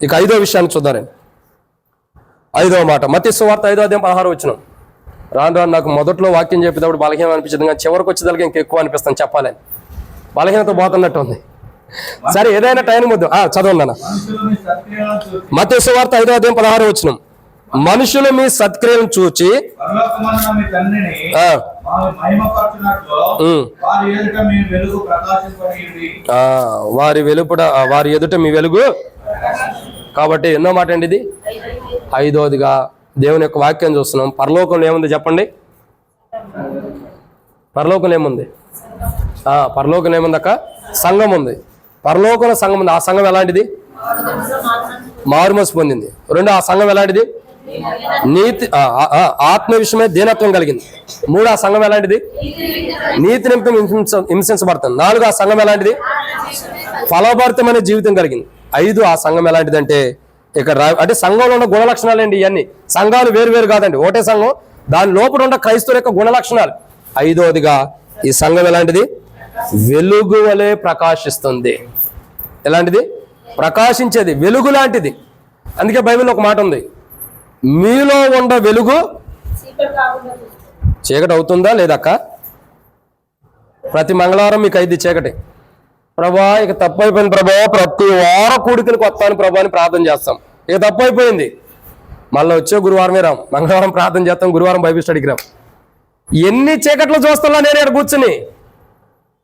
ఇక 5వ విషయాన్ని చూద్దారండి. 5వ మాట మత్తయి సువార్త 5:16 రాను రాను నాకు మొదట్లో వాక్యం చెప్పేటప్పుడు బలహీనం అనిపించింది, కానీ చివరికి వచ్చేదానికి ఇంకెక్కువ అనిపిస్తాను చెప్పాలని. బలహీనత పోతున్నట్టు ఉంది. సరే, ఏదైనా టైం వద్దు, చదవండి అన్న. మత్తయి సువార్త 5:16 మనుషులు మీ సత్క్రియలను చూచి వారి ఎదుట మీ వెలుగు. కాబట్టి ఎన్నో మాట అండి ఇది? 5వదిగా దేవుని యొక్క వాక్యం చూస్తున్నాం. పరలోకంలో ఏముంది చెప్పండి? పరలోకంలో ఏముంది? పరలోకంలో ఏముంది అక్క? సంఘం ఉంది. పరలోకంలో సంఘం ఉంది. ఆ సంఘం ఎలాంటిది? మారుమనసు పొందింది. 2, ఆ సంఘం ఎలాంటిది? నీతి, ఆత్మ విషయమే దీనత్వం కలిగింది. 3, ఆ సంఘం ఎలాంటిది? నీతి నిమిత్తం హింసించబడుతుంది. 4, ఆ సంఘం ఎలాంటిది? ఫలభరితమైన జీవితం కలిగింది. 5, ఆ సంఘం ఎలాంటిది అంటే ఇక్కడ అంటే సంఘంలో ఉన్న గుణ లక్షణాలు అండి ఇవన్నీ. సంఘాలు వేరు వేరు కాదండి, ఒకటే సంఘం. దాని లోపల ఉన్న క్రైస్తవుల యొక్క గుణ లక్షణాలు. 5వదిగా ఈ సంఘం ఎలాంటిది? వెలుగు వలె ప్రకాశిస్తుంది. ఎలాంటిది? ప్రకాశించేది, వెలుగు లాంటిది. అందుకే బైబిల్లో ఒక మాట ఉంది, మీలో ఉన్న వెలుగు చీకటి అవుతుందా లేదక్క? ప్రతి మంగళవారం మీకు 5 చీకటి. ప్రభా ఇక తప్పు అయిపోయింది ప్రభా, ప్రతి వారం కూడికలకు వస్తాను ప్రభా అని ప్రార్థన చేస్తాం. ఇక తప్పు అయిపోయింది, మళ్ళీ వచ్చే గురువారమే రాం. మంగళవారం ప్రార్థన చేస్తాం, గురువారం బైబిల్ స్టడీకి రాం. ఎన్ని చీకట్లు చూస్తున్నా నేను ఇక్కడ కూర్చుని,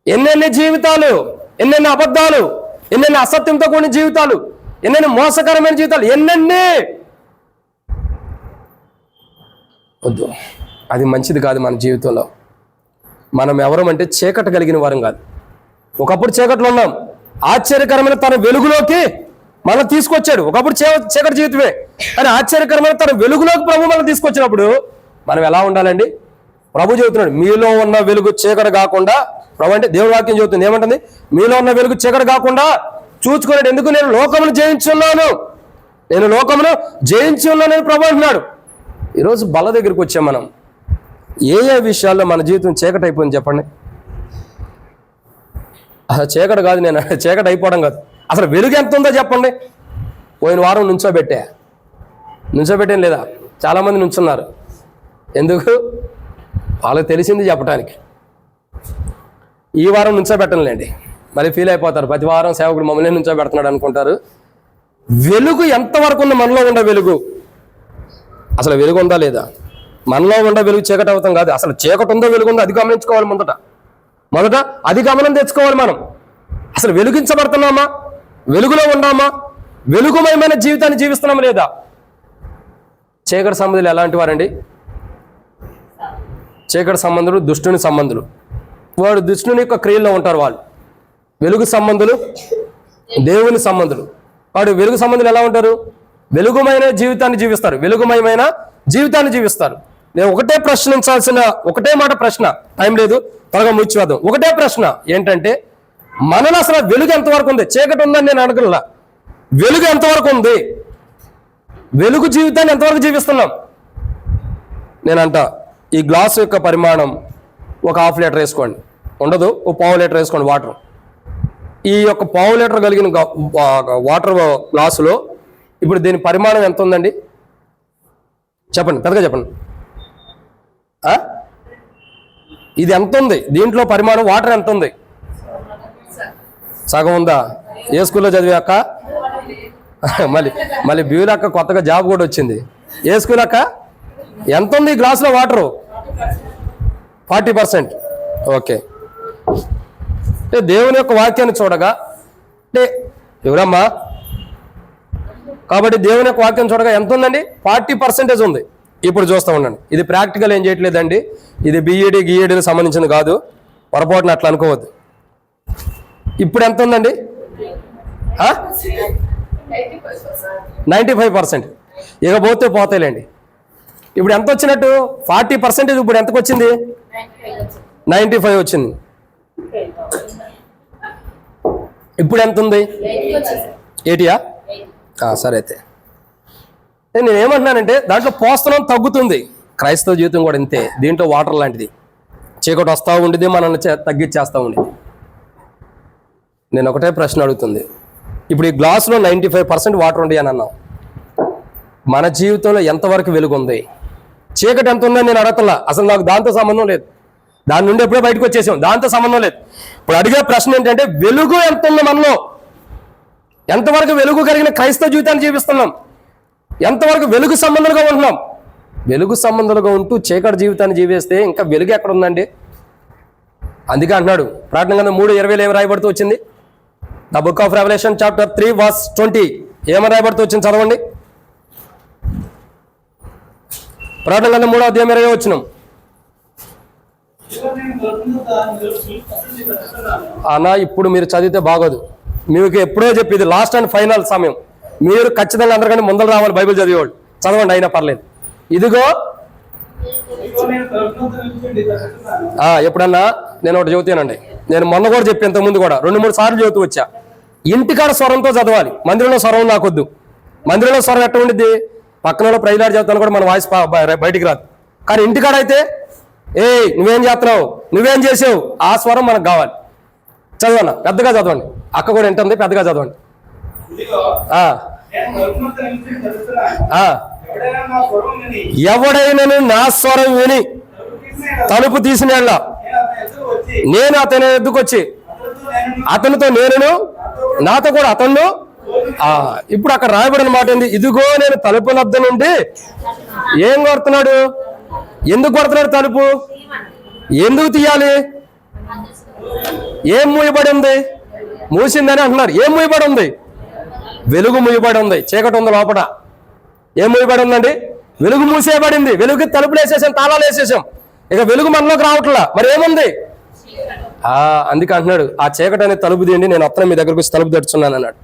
ఎన్నెన్ని జీవితాలు, ఎన్నెన్ని అబద్ధాలు, ఎన్నెన్ని అసత్యంతో కూడిన జీవితాలు, ఎన్నెన్ని మోసకరమైన జీవితాలు, ఎన్నెన్ని. వద్దు, అది మంచిది కాదు. మన జీవితంలో మనం ఎవరమంటే చీకటి కలిగిన వారం కాదు. ఒకప్పుడు చీకట్లో ఉన్నాం, ఆశ్చర్యకరమైన తన వెలుగులోకి మనం తీసుకొచ్చాడు. ఒకప్పుడు చీకటి జీవితమే, కానీ ఆశ్చర్యకరమైన తన వెలుగులోకి ప్రభు మనం తీసుకొచ్చినప్పుడు మనం ఎలా ఉండాలండి? ప్రభు చెబుతున్నాడు, మీలో ఉన్న వెలుగు చీకటి కాకుండా. ప్రభు అంటే దేవుడి వాక్యం చెబుతుంది, ఏమంటుంది? మీలో ఉన్న వెలుగు చీకటి కాకుండా చూచుకోలేడు. ఎందుకు? నేను లోకమును జయించి ఉన్నాను, నేను లోకమును జయించి ఉన్నానని ప్రభు అంటున్నాడు. ఈరోజు బల దగ్గరికి వచ్చాం మనం. ఏ విషయాల్లో మన జీవితం చీకటి అయిపోయింది చెప్పండి? అసలు చీకటి కాదు, నేను చీకటి అయిపోవడం కాదు, అసలు వెలుగు ఎంత ఉందో చెప్పండి. పోయిన వారం నుంచోబెట్టాను లేదా? చాలామంది నుంచున్నారు. ఎందుకు? వాళ్ళకి తెలిసింది చెప్పడానికి. ఈ వారం నుంచోబెట్టనులేండి, మరి ఫీల్ అయిపోతారు. ప్రతి వారం సేవకుడు మమ్మల్ని నుంచోబెడుతున్నాడు అనుకుంటారు. వెలుగు ఎంతవరకు ఉంది? మనలో ఉండే వెలుగు అసలు వెలుగు ఉందా లేదా? మనలో ఉండే వెలుగు చీకటి అవుతాం కాదు, అసలు చీకటి ఉందో వెలుగు ఉందో అది గమనించుకోవాలి. మొదట అది గమనం తెచ్చుకోవాలి. మనం అసలు వెలుగించబడుతున్నామా? వెలుగులో ఉన్నామా? వెలుగుమయమైన జీవితాన్ని జీవిస్తున్నామా లేదా? చీకటి సంబంధులు ఎలాంటి వారండి? చీకటి సంబంధులు దుష్టుని సంబంధులు. వాడు దుష్టుని యొక్క క్రియల్లో ఉంటారు. వాళ్ళు వెలుగు సంబంధులు దేవుని సంబంధులు. వాడు వెలుగు సంబంధులు ఎలా ఉంటారు? వెలుగుమైన జీవితాన్ని జీవిస్తారు, వెలుగుమయమైన జీవితాన్ని జీవిస్తారు. నేను ఒకటే మాట ప్రశ్న, టైం లేదు, త్వరగా ముగిచివేద్దాం. ఒకటే ప్రశ్న ఏంటంటే, మనలో అసలు వెలుగు ఎంతవరకు ఉంది? చీకటి ఉందని నేను అడగలా, వెలుగు ఎంతవరకు ఉంది? వెలుగు జీవితాన్ని ఎంతవరకు జీవిస్తున్నాం? నేనంట ఈ గ్లాసు యొక్క పరిమాణం ఒక 1/2 లీటర్ వేసుకోండి, ఉండదు, ఓ 1/4 లీటర్ వేసుకోండి వాటర్. ఈ యొక్క 1/4 లీటర్ కలిగిన వాటర్ గ్లాసులో ఇప్పుడు దీని పరిమాణం ఎంత ఉందండి? చెప్పండి, పెద్దగా చెప్పండి. ఇది ఎంత ఉంది? దీంట్లో పరిమాణం వాటర్ ఎంత ఉంది? సగం ఉందా? ఏ స్కూల్లో చదివాక? మళ్ళీ బ్యూలక్క కొత్తగా జాబ్ కూడా వచ్చింది. ఏ స్కూల్ అక్క? ఎంత ఉంది ఈ గ్లాసులో వాటరు? 40%. ఓకే, అంటే దేవుని యొక్క వాక్యాన్ని చూడగా అంటే ఎవరమ్మా? కాబట్టి దేవుని యొక్క వాక్యం చూడగా ఎంత ఉందండి? 40% ఉంది. ఇప్పుడు చూస్తూ ఉండండి, ఇది ప్రాక్టికల్ ఏం చేయట్లేదండి, ఇది బీఈడి గీఈడికి సంబంధించింది కాదు, పొరపాటున అట్లా అనుకోవద్దు. ఇప్పుడు ఎంత ఉందండి? 95%. ఇకపోతే పోతాయిలేండి. ఇప్పుడు ఎంత వచ్చినట్టు? 40%. ఇప్పుడు ఎంతకు వచ్చింది? 95 వచ్చింది. ఇప్పుడు ఎంత ఉంది? 80యా? సరే, అయితే నేనేమంటున్నానంటే దాంట్లో పోస్తనం తగ్గుతుంది. క్రైస్తవ జీవితం కూడా ఇంతే, దీంట్లో వాటర్ లాంటిది. చీకటి వస్తూ ఉండేది, మనల్ని తగ్గించేస్తూ ఉండేది. నేను ఒకటే ప్రశ్న అడుగుతుంది, ఇప్పుడు ఈ గ్లాసులో 95% వాటర్ ఉంది అని అన్నాం. మన జీవితంలో ఎంతవరకు వెలుగు ఉంది? చీకటి ఎంత ఉందని నేను అడగతలా, అసలు నాకు దాంతో సంబంధం లేదు. దాని నుండి ఎప్పుడో బయటకు వచ్చేసాం, దాంతో సంబంధం లేదు. ఇప్పుడు అడిగే ప్రశ్న ఏంటంటే వెలుగు ఎంత ఉంది మనలో? ఎంతవరకు వెలుగు కలిగిన క్రైస్తవ జీవితాన్ని జీవిస్తున్నాం? ఎంతవరకు వెలుగు సంబంధాలుగా ఉంటున్నాం? వెలుగు సంబంధాలుగా ఉంటూ చీకటి జీవితాన్ని జీవిస్తే ఇంకా వెలుగు ఎక్కడ ఉందండి? అందుకే అంటున్నాడు ప్రకటన గ్రంథం 3:20 ఏమి రాయబడుతూ వచ్చింది? The book of Revelation chapter 3:20 ఏమని రాయబడుతూ వచ్చింది? చదవండి. ప్రకటన గ్రంథం 3:20 అన్నా ఇప్పుడు మీరు చదివితే బాగోదు. మీకు ఎప్పుడో చెప్పి ఇది లాస్ట్ అండ్ ఫైనల్ సమయం. మీరు ఖచ్చితంగా అందరికంటే ముందర రావాలి బైబిల్ చదివేవాళ్ళు. చదవండి, అయినా పర్లేదు. ఇదిగో ఎప్పుడన్నా నేను ఒకటి చెబుతానండి, నేను మొన్న కూడా చెప్పి ఇంతకుముందు కూడా 2-3 సార్లు చెబుతూ వచ్చా. ఇంటికాడ స్వరంతో చదవాలి, మందిరంలో స్వరం నాకొద్దు. మందిరంలో స్వరం ఎట్లా ఉండిద్ది? పక్కనలో ప్రైలాడ్ చదువుతాను కూడా మన వాయిస్ బయటికి రాదు. కానీ ఇంటికాడ అయితే నువ్వేం చేస్తున్నావు, నువ్వేం చేసావు, ఆ స్వరం మనకు కావాలి. చదవన్నా, పెద్దగా చదవండి. అక్క కూడా వింటుంది, పెద్దగా చదవండి. ఎవడైనా నా స్వరం విని తలుపు తీసిన నేను అతని ఎద్దుకు వచ్చి అతనితో నేను నాతో కూడా అతను. ఇప్పుడు అక్కడ రాయబడిన మాట ఏంది? ఇదిగో నేను తలుపు వద్ద నుండి ఏం కొడుతున్నాడు? ఎందుకు కొడుతున్నాడు తలుపు? ఎందుకు తీయాలి? ఏం మూయబడి ఉంది? మూసిందని అంటున్నారు. ఏం మూయబడి ఉంది? వెలుగు మూయబడి ఉంది. చీకటి ఉంది లోపల. ఏం మూయబడి ఉందండి? వెలుగు మూసేయబడింది. వెలుగు తలుపులు వేసేసాం, తాళాలు వేసేసాం. ఇక వెలుగు మనలోకి రావట్లా. మరి ఏముంది? అందుకే అంటున్నాడు, ఆ చీకటి అనేది తలుపు తీయండి, నేను అత్తనే మీ దగ్గరకు వచ్చి తలుపు తట్టుచున్నాను అన్నాడు.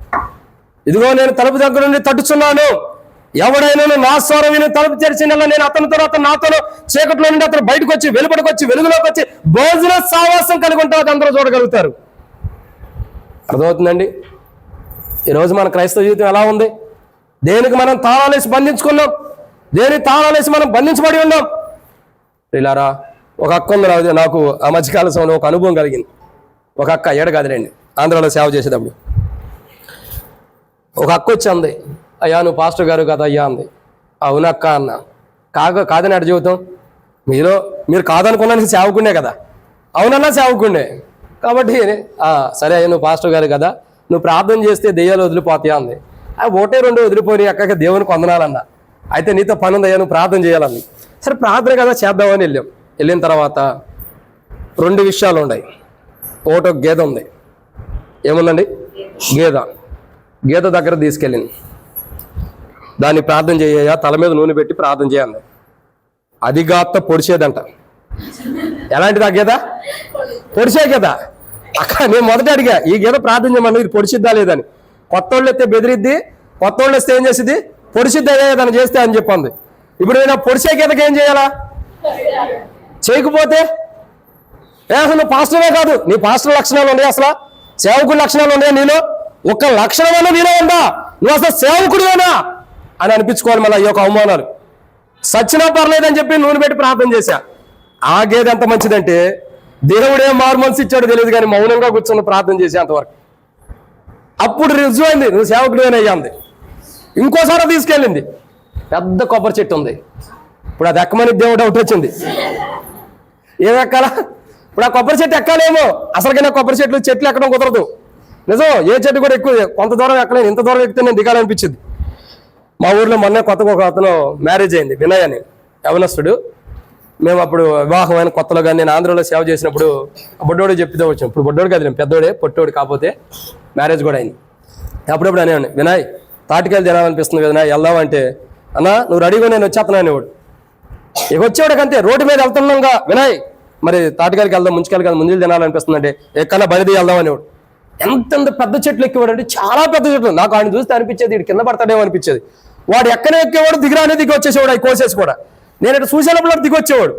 ఇదిగో నేను తలుపు దగ్గర నుండి తట్టుచున్నాను, ఎవడైనా నా స్వరం విని తలుపు తెరిచిన నేను అతనితో అతను నాతో చీకట్లో నుండి అతను బయటకు వచ్చి వెలుపడికి వచ్చి వెలుగులోకి వచ్చి భోజన సావాసం కలిగి ఉంటారు. అందరూ చూడగలుగుతారు. అర్థమవుతుందండి? ఈరోజు మన క్రైస్తవ జీవితం ఎలా ఉంది? దేనికి మనం తాళాలేసి బంధించుకున్నాం? దేనికి తాళాలేసి మనం బంధించబడి ఉన్నాం? ఇలారా ఒక అక్క ఉంది, నాకు ఆ మధ్యకాల సమయంలో ఒక అనుభవం కలిగింది. ఒక అక్క ఏడు కాదులేండి, ఆంధ్రాలో సేవ చేసేటప్పుడు ఒక అక్క వచ్చి అంది, అయ్యా నువ్వు పాస్టర్ గారు కదా అయ్యా అంది. అవునక్క అన్న. కాదని అటు జీవితం మీరు కాదనుకున్నా సేవకుండే కదా. అవునన్నా సేవకుండే కాబట్టి సరే అయ్యా నువ్వు పాస్టర్ గారు కదా, నువ్వు ప్రార్థన చేస్తే దెయ్యాలు వదిలిపోతాయా అంది. 1-2 వదిలిపోయి అక్కకి దేవునికి వందనాలన్నా. అయితే నీతో పని ఉందయ్యా, నువ్వు ప్రార్థన చేయాలంది. సరే ప్రార్థన కదా చేద్దామని వెళ్ళాం. వెళ్ళిన తర్వాత 2 విషయాలు ఉన్నాయి. ఒకటి గేదె ఉంది. ఏముందండి? గేదె దగ్గర తీసుకెళ్ళింది. దాన్ని ప్రార్థన చేయ, తల మీద నూనె పెట్టి ప్రార్థన చేయాలి. అది గాత్త పొడిచేదంట. ఎలాంటిది ఆ గేదె? పొడిచే గేదె. అక్కడ నేను మొదట అడిగా, ఈ గేదె ప్రార్థన చేయమన్నా ఇది పొడిచిద్దా లేదని. కొత్త వాళ్ళు ఎత్తే బెదిరిద్ది, కొత్త వాళ్ళు వస్తే ఏం చేసిద్ది? పొడిచిద్దా ఏదైనా చేస్తే అని చెప్పింది. ఇప్పుడు నేను పొడిచే గేదెకి ఏం చేయాలా? చేయకపోతే అసలు నువ్వు పాస్టరే కాదు, నీ పాస్టర్ లక్షణాలు ఉన్నాయి, అసలు సేవకుడి లక్షణాలు ఉన్నాయి నీలో, ఒక్క లక్షణం అన్నా నీలో ఉందా? నువ్వు అసలు సేవకుడివేనా అని అనిపించుకోవాలి. మళ్ళీ ఈ యొక్క అవమానాలు సచ్చినా పర్లేదని చెప్పి నూనె పెట్టి ప్రార్థన చేశా. ఆ గేదె ఎంత మంచిదంటే దేవుడే మారు మనసు ఇచ్చాడో తెలియదు కానీ మౌనంగా కూర్చొని ప్రార్థన చేసే అంతవరకు. అప్పుడు రుజువు అయింది, నువ్వు సేవకుడివేనయ్యా అంది. ఇంకోసారి తీసుకెళ్ళింది, పెద్ద కొబ్బరి చెట్టు ఉంది. ఇప్పుడు అది ఎక్కమని దేవుడు డౌట్ వచ్చింది, ఏం ఎక్కాలా? ఇప్పుడు ఆ కొబ్బరి చెట్టు ఎక్కాలేమో. అసలుకైనా కొబ్బరి చెట్లు ఎక్కడం కుదరదు. నిజం, ఏ చెట్టు కూడా ఎక్కువ కొంత దూరం ఎక్కలేను, ఇంత దూరం ఎక్కితే నేను దిగాలనిపించింది. మా ఊర్లో మొన్నే కొత్తగా ఒక అతను మ్యారేజ్ అయింది, వినయ్ అని, యవనస్తుడు. మేము అప్పుడు వివాహమైన కొత్తలో కానీ నేను ఆంధ్రలో సేవ చేసినప్పుడు బొడ్డోడు చెప్తే వచ్చాం. ఇప్పుడు బొడ్డోడు కాదు, నేను పెద్దోడే, పొట్టోడు కాకపోతే మ్యారేజ్ కూడా అయింది. అప్పుడప్పుడు అనేవాడిని, వినయ్ తాటికాయలు తినాలనిపిస్తుంది వినయ్ వెళ్దామంటే, అన్నా నువ్వు రెడీగా నేను వచ్చేస్తున్నాను అనేవాడు. ఇక వచ్చేవాడికంతే రోడ్డు మీద వెళ్తున్నాగా, వినయ్ మరి తాటికాయలకి వెళ్దాం, ముంచుకాయలకి వెళ్దాం, ముంజులు తినాలనిపిస్తుంది అంటే ఎక్కడన్నా బండి వెళ్దాం అనేవాడు. ఎంతెంత పెద్ద చెట్లు ఎక్కేవాడు అంటే చాలా పెద్ద చెట్లు. నాకు ఆయన చూస్తే అనిపించేది ఇటు కింద పడతాడేమో అనిపించేది. వాడు ఎక్కనే ఎక్కేవాడు, దిగిరానే దిగి వచ్చేసేవాడు, అవి కోసేసి కూడా. నేను ఇటు చూసేటప్పుడు దిగి వచ్చేవాడు.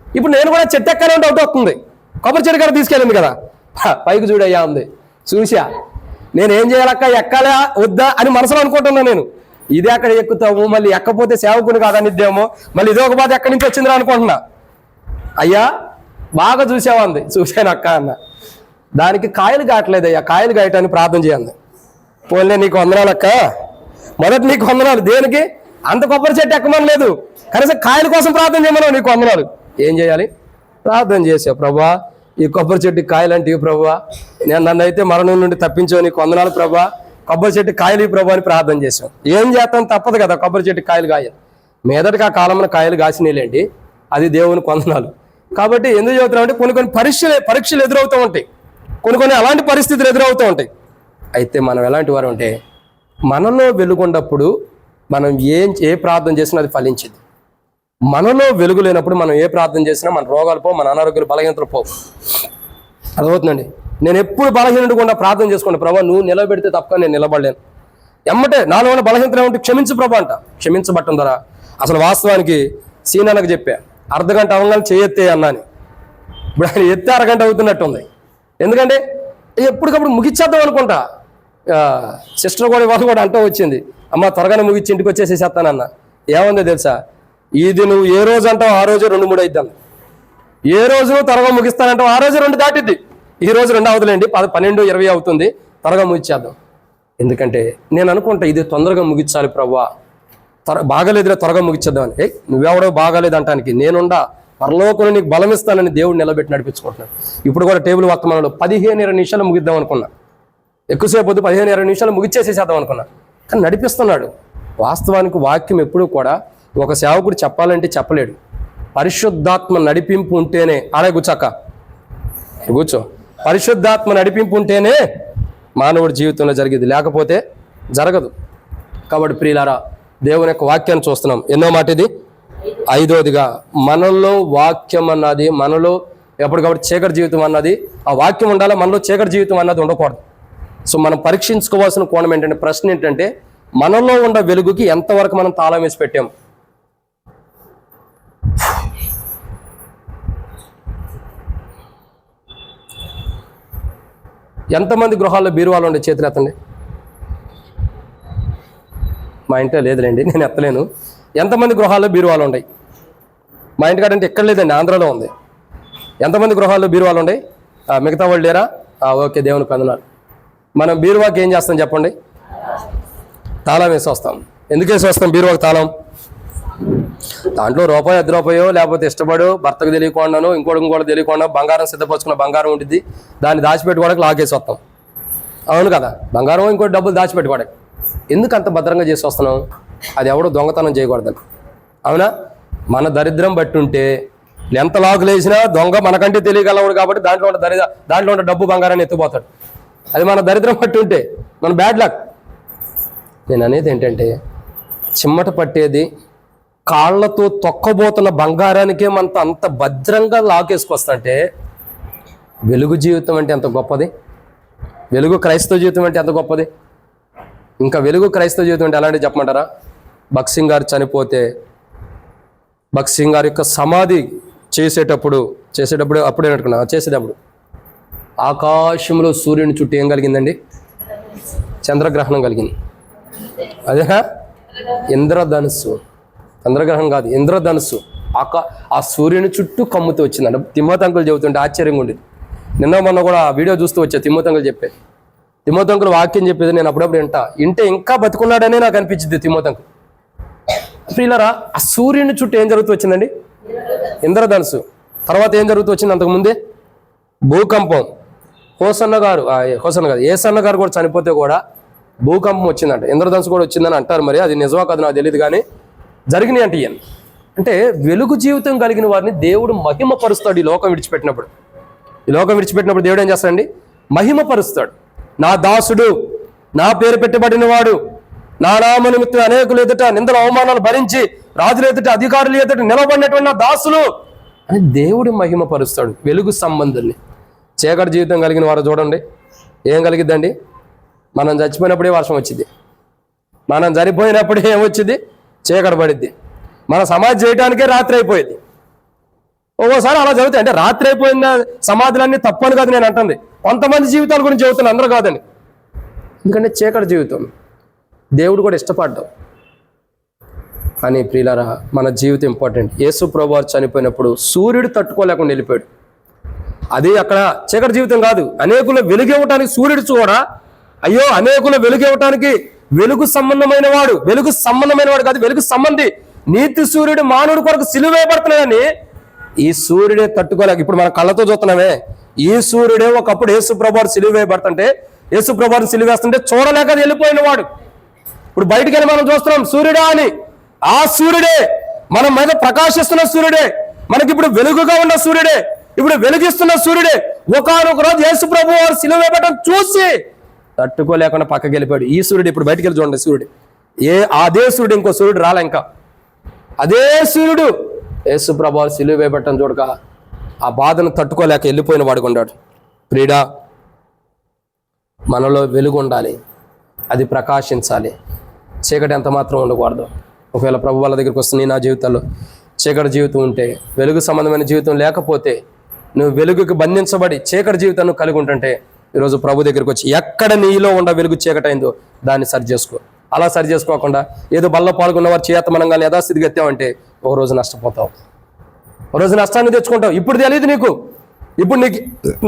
ఇప్పుడు నేను కూడా చెట్టు ఎక్కనే డౌట్ వస్తుంది. కొబ్బరి చెట్టు కాడ తీసుకెళ్ళింది కదా, పైకి చూడయ్యా ఉంది. చూసా నేనేం చేయాలక్క, ఎక్కాలా వద్దా అని మనసులో అనుకుంటున్నా నేను. ఇదే అక్కడ ఎక్కుతాము, మళ్ళీ ఎక్కపోతే సేవకుని కాదనిద్దేమో, మళ్ళీ ఇదే ఒక బాధ ఎక్కడి నుంచి వచ్చిందిరా అనుకుంటున్నా. అయ్యా బాగా చూసావా అంది. చూశాను అక్క అన్న. దానికి కాయలు కాయట్లేదు అయ్యా, కాయలు కాయటాన్ని ప్రార్థన చేయండి. పోలే నీకు వందనాలు అక్క, మొదటి నీకు వందనాలు. దేనికి? అంత కొబ్బరి చెట్టు ఎక్కమని లేదు, కనీసం కాయల కోసం ప్రార్థన చేయమన్నావు. నీకు వందనాలు. ఏం చేయాలి? ప్రార్థన చేసావు, ప్రభా ఈ కొబ్బరి చెట్టు కాయలు అంటే ప్రభా, నేను నన్ను అయితే మరణం నుండి తప్పించావు, నీకు వందనాలు ప్రభా, కొబ్బరి చెట్టు కాయలు ఈ ప్రభా అని ప్రార్థన చేసాం. ఏం చేస్తాం? తప్పదు కదా, కొబ్బరి చెట్టు కాయలు కాయాలి. మీదటికి ఆ కాలంలో కాయలు కాసినలేండి, అది దేవునికి వందనాలు. కాబట్టి ఎందుకు చెబుతున్నాం అంటే కొన్ని పరీక్షలు ఎదురవుతూ ఉంటాయి, కొన్ని అలాంటి పరిస్థితులు ఎదురవుతూ ఉంటాయి. అయితే మనం ఎలాంటి వారు అంటే మనలో వెలుగున్నప్పుడు మనం ఏ ప్రార్థన చేసినా అది ఫలించింది. మనలో వెలుగు లేనప్పుడు మనం ఏ ప్రార్థన చేసినా మన రోగాలు పోవు, మన అనారోగ్యాలు బలహీనతలు పోవు. అర్థమవుతుందండి. నేను ఎప్పుడు బలహీనకుండా ప్రార్థన చేసుకోండి, ప్రభా నువ్వు నిలబెడితే తప్ప నేను నిలబడలేను. ఎమ్మటే నాలో ఉన్న బలహీనతలు ఏమంటే క్షమించు ప్రభా అంట. క్షమించబట్టం ద్వారా అసలు వాస్తవానికి సీనాన్నకు చెప్పా, అర్ధగంట అవగానే చేయెత్తే అన్నాని. ఇప్పుడు ఆయన ఎత్తే అరగంట అవుతున్నట్టు ఉంది. ఎందుకంటే ఎప్పటికప్పుడు ముగిచ్చేద్దాం అనుకుంటా. సిస్టర్ కూడా వాళ్ళు కూడా అంటూ వచ్చింది, అమ్మ త్వరగానే ముగిచ్చి ఇంటికి వచ్చేసేసేస్తానన్న. ఏముందో తెలుసా, ఇది నువ్వు ఏ రోజు అంటావు ఆ రోజు 2-3 అయిద్దాం. ఏ రోజు నువ్వు త్వరగా ముగిస్తానంటావు ఆ రోజు 2 దాటిద్ది. ఈ రోజు 2 అవుతులేండి, 12-20 అవుతుంది, త్వరగా ముగిచ్చేద్దాం. ఎందుకంటే నేను అనుకుంటా ఇది తొందరగా ముగించాలి ప్రభా, బాగాలేదులే త్వరగా ముగిచ్చేద్దామని. నువ్వెవడో బాగాలేదు అంటానికి నేనుండా, పరలోకంలో నీకు బలం ఇస్తానని దేవుడు నిలబెట్టి నడిపించుకుంటున్నాను. ఇప్పుడు కూడా టేబుల్ వర్తమానంలో 15-20 నిమిషాలు ముగిద్దాం అనుకున్నా, ఎక్కువసేపు వద్దు 15-20 నిమిషాలు ముగిచ్చేసేసేద్దాం అనుకున్నా, కానీ నడిపిస్తున్నాడు. వాస్తవానికి వాక్యం ఎప్పుడూ కూడా ఒక సేవకుడు చెప్పాలంటే చెప్పలేడు, పరిశుద్ధాత్మ నడిపింపు ఉంటేనే. అలా కూర్చోక కూర్చో, పరిశుద్ధాత్మ నడిపింపు ఉంటేనే మానవుడి జీవితంలో జరిగేది, లేకపోతే జరగదు. కాబట్టి ప్రియులారా, దేవుని యొక్క వాక్యాన్ని చూస్తున్నాం. ఎన్నో మాట ఇది? 5వదిగా మనలో వాక్యం అన్నది, మనలో ఎప్పటికప్పుడు చీకటి జీవితం అన్నది, ఆ వాక్యం ఉండాలి, మనలో చీకటి జీవితం అన్నది ఉండకూడదు. సో మనం పరీక్షించుకోవాల్సిన కోణం ఏంటంటే, ప్రశ్న ఏంటంటే మనలో ఉన్న వెలుగుకి ఎంతవరకు మనం తాళం వేసి పెట్టాం. ఎంతమంది గృహాల్లో బీరువాలు ఉండే చేతులు ఎత్తండి. మా ఇంట్లో లేదులేండి, నేను ఎత్తలేను. ఎంతమంది గృహాల్లో బీరువాలు ఉన్నాయి? మా ఇంటికాడ అంటే ఎక్కడ లేదండి, ఆంధ్రాలో ఉంది. ఎంతమంది గృహాల్లో బీరువాలు ఉన్నాయి? మిగతా వాళ్ళు లేరా? ఓకే, దేవునికి వందనాలు. మనం బీరువాకి ఏం చేస్తాం చెప్పండి? తాళం వేసి వస్తాం. ఎందుకు వేసి వస్తాం బీరువాకి తాళం? దాంట్లో రూపాయి 10 రూపాయో లేకపోతే ఇష్టపడు భర్తకు తెలియకుండానో ఇంకోటి తెలియకుండా బంగారం సిద్ధపరచుకున్న బంగారం ఉంటుంది, దాన్ని దాచిపెట్టుకోవడానికి లాగేసి వస్తాం. అవును కదా, బంగారం ఇంకోటి డబ్బులు దాచిపెట్టుకోవడానికి. ఎందుకు అంత భద్రంగా చేసి వస్తున్నాం? అది ఎవడో దొంగతనం చేయకూడదని. అవునా? మన దరిద్రం బట్టి ఉంటే ఎంత లాకులు వేసినా దొంగ మనకంటే తెలియగలవాడు, కాబట్టి దాంట్లో ఉన్న డబ్బు బంగారాన్ని ఎత్తుపోతాడు. అది మన దరిద్రం బట్టి ఉంటే, మన బ్యాడ్ లక్. నేను అనేది ఏంటంటే, చిమ్మట పట్టేది కాళ్ళతో తొక్కబోతున్న బంగారానికే మనతో అంత భద్రంగా లాకేసుకొస్తుంటే, వెలుగు జీవితం అంటే ఎంత గొప్పది, వెలుగు క్రైస్తవ జీవితం అంటే ఎంత గొప్పది. ఇంకా వెలుగు క్రైస్తవ జీవితం అంటే ఎలాంటి చెప్పమంటారా? భగత్ సింగ్ గారు చనిపోతే, భగత్ సింగ్ గారి యొక్క సమాధి చేసేటప్పుడు చేసేటప్పుడు ఆకాశంలో సూర్యుని చుట్టూ ఏం కలిగిందండి? చంద్రగ్రహణం కలిగింది. అదేనా? ఇంద్రధనుస్సు. చంద్రగ్రహణం కాదు, ఇంద్రధనుస్సు. ఆ సూర్యుని చుట్టూ కమ్ముతూ వచ్చిందంట. తిమ్మోతి అంకుల్ చెబుతుంటే ఆశ్చర్యంగా ఉండేది. నిన్న మొన్న కూడా ఆ వీడియో చూస్తూ వచ్చా. తిమ్మోతి అంకుల్ చెప్పేది, తిమ్మోతి అంకుల్ వాక్యం చెప్పేది నేను అప్పుడప్పుడు వింటే ఇంకా బతుకున్నాడనే నాకు అనిపించింది తిమ్మోతి అంకుల్. ప్రియులారా, ఆ సూర్యుని చుట్టూ ఏం జరుగుతూ వచ్చిందండి? ఇంద్రధనుసు. తర్వాత ఏం జరుగుతూ వచ్చింది? అంతకుముందే భూకంపం. ఏసన్న గారు కూడా చనిపోతే కూడా భూకంపం వచ్చిందంట, ఇంద్రధనుసు కూడా వచ్చిందని అంటారు. మరి అది నిజమా కాదు నాకు తెలియదు, కానీ జరిగినాయి అంటే ఇవన్నీ. అంటే వెలుగు జీవితం కలిగిన వారిని దేవుడు మహిమపరుస్తాడు. ఈ లోకం విడిచిపెట్టినప్పుడు దేవుడు ఏం చేస్తాడండి? మహిమపరుస్తాడు. నా దాసుడు, నా పేరు పెట్టబడిన వాడు, నా నామ నిమిత్తం అనేకులు ఎదుట నిందల అవమానాలు భరించి రాజులు ఎదుట అధికారులు ఎదుట నిలబడినటువంటి నా దాసులు అని దేవుడు మహిమపరుస్తాడు వెలుగు సంబంధుల్ని. చీకటి జీవితం కలిగిన వారు చూడండి, ఏం కలిగిద్దండి? మనం చచ్చిపోయినప్పుడే వర్షం వచ్చింది, మనం చనిపోయినప్పుడే ఏమొచ్చింది? చీకటి పడిద్ది. మన సమాధి చేయడానికే రాత్రి అయిపోయింది. ఒక్కోసారి అలా చదువుతాయి. అంటే రాత్రి అయిపోయిన సమాధులన్నీ తప్పని కాదు నేను అంటుంది, కొంతమంది జీవితాల గురించి చెబుతున్నాను, అందరూ కాదని. ఎందుకంటే చీకటి జీవితం దేవుడు కూడా ఇష్టపడ్డాం. కానీ ప్రియులారా, మన జీవితం ఇంపార్టెంట్. యేసు ప్రభువు చనిపోయినప్పుడు సూర్యుడు తట్టుకోలేకుండా వెళ్ళిపోయాడు. అది అక్కడ చీకటి జీవితం కాదు, అనేకులు వెలుగివ్వటానికి సూర్యుడు కూడా అయ్యో అనేకులు వెలుగు ఇవ్వటానికి వెలుగు సంబంధమైన వాడు కాదు, వెలుగు సంబంధి. నీతి సూర్యుడు మానవుడి కొరకు సిలువేయబడుతున్నాడని ఈ సూర్యుడే తట్టుకోలేక, ఇప్పుడు మనం కళ్ళతో చూస్తున్నామే, ఈ సూర్యుడే ఒకప్పుడు యేసు ప్రభువారు సిలువేయబడుతుంటే, యేసు ప్రభువారిని సిలువేస్తుంటే చూడలేక వెళ్ళిపోయిన వాడు. ఇప్పుడు బయటికి వెళ్ళి మనం చూస్తున్నాం సూర్యుడా అని. ఆ సూర్యుడే మన మీద ప్రకాశిస్తున్న సూర్యుడే, మనకి ఇప్పుడు వెలుగుగా ఉన్న సూర్యుడే, ఇప్పుడు వెలుగిస్తున్న సూర్యుడే ఒకానొక రోజు యేసు ప్రభువారు సిలువేయబడటం చూసి తట్టుకోలేకుండా పక్కకి వెళ్ళిపోయాడు. ఈ సూర్యుడు ఇప్పుడు బయటికి వెళ్ళి చూడండి, సూర్యుడు అదే సూర్యుడు, ఇంకో సూర్యుడు రాలే, ఇంకా అదే సూర్యుడు యేసు ప్రభువారు సిలువేయబడటం చూడక ఆ బాధను తట్టుకోలేక వెళ్ళిపోయిన వాడుగా ఉన్నాడు. ప్రియుడా, మనలో వెలుగు ఉండాలి, అది ప్రకాశించాలి, చీకటి ఎంత మాత్రం ఉండకూడదు. ఒకవేళ ప్రభు వాళ్ళ దగ్గరికి వస్తే నా జీవితంలో చీకటి జీవితం ఉంటే, వెలుగు సంబంధమైన జీవితం లేకపోతే, నువ్వు వెలుగుకి బంధించబడి చీకటి జీవితాన్ని కలిగి ఉంటుంటే, ఈరోజు ప్రభు దగ్గరికి వచ్చి ఎక్కడ నీలో ఉన్న వెలుగు చీకటి అయిందో దాన్ని సరి చేసుకో. అలా సరి చేసుకోకుండా ఏదో బల్ల పాల్గొన్నవారు చేతమనంగా యథాస్థితికి ఎత్తావంటే ఒకరోజు నష్టపోతావు, ఒకరోజు నష్టాన్ని తెచ్చుకుంటావు. ఇప్పుడు తెలియదు నీకు, ఇప్పుడు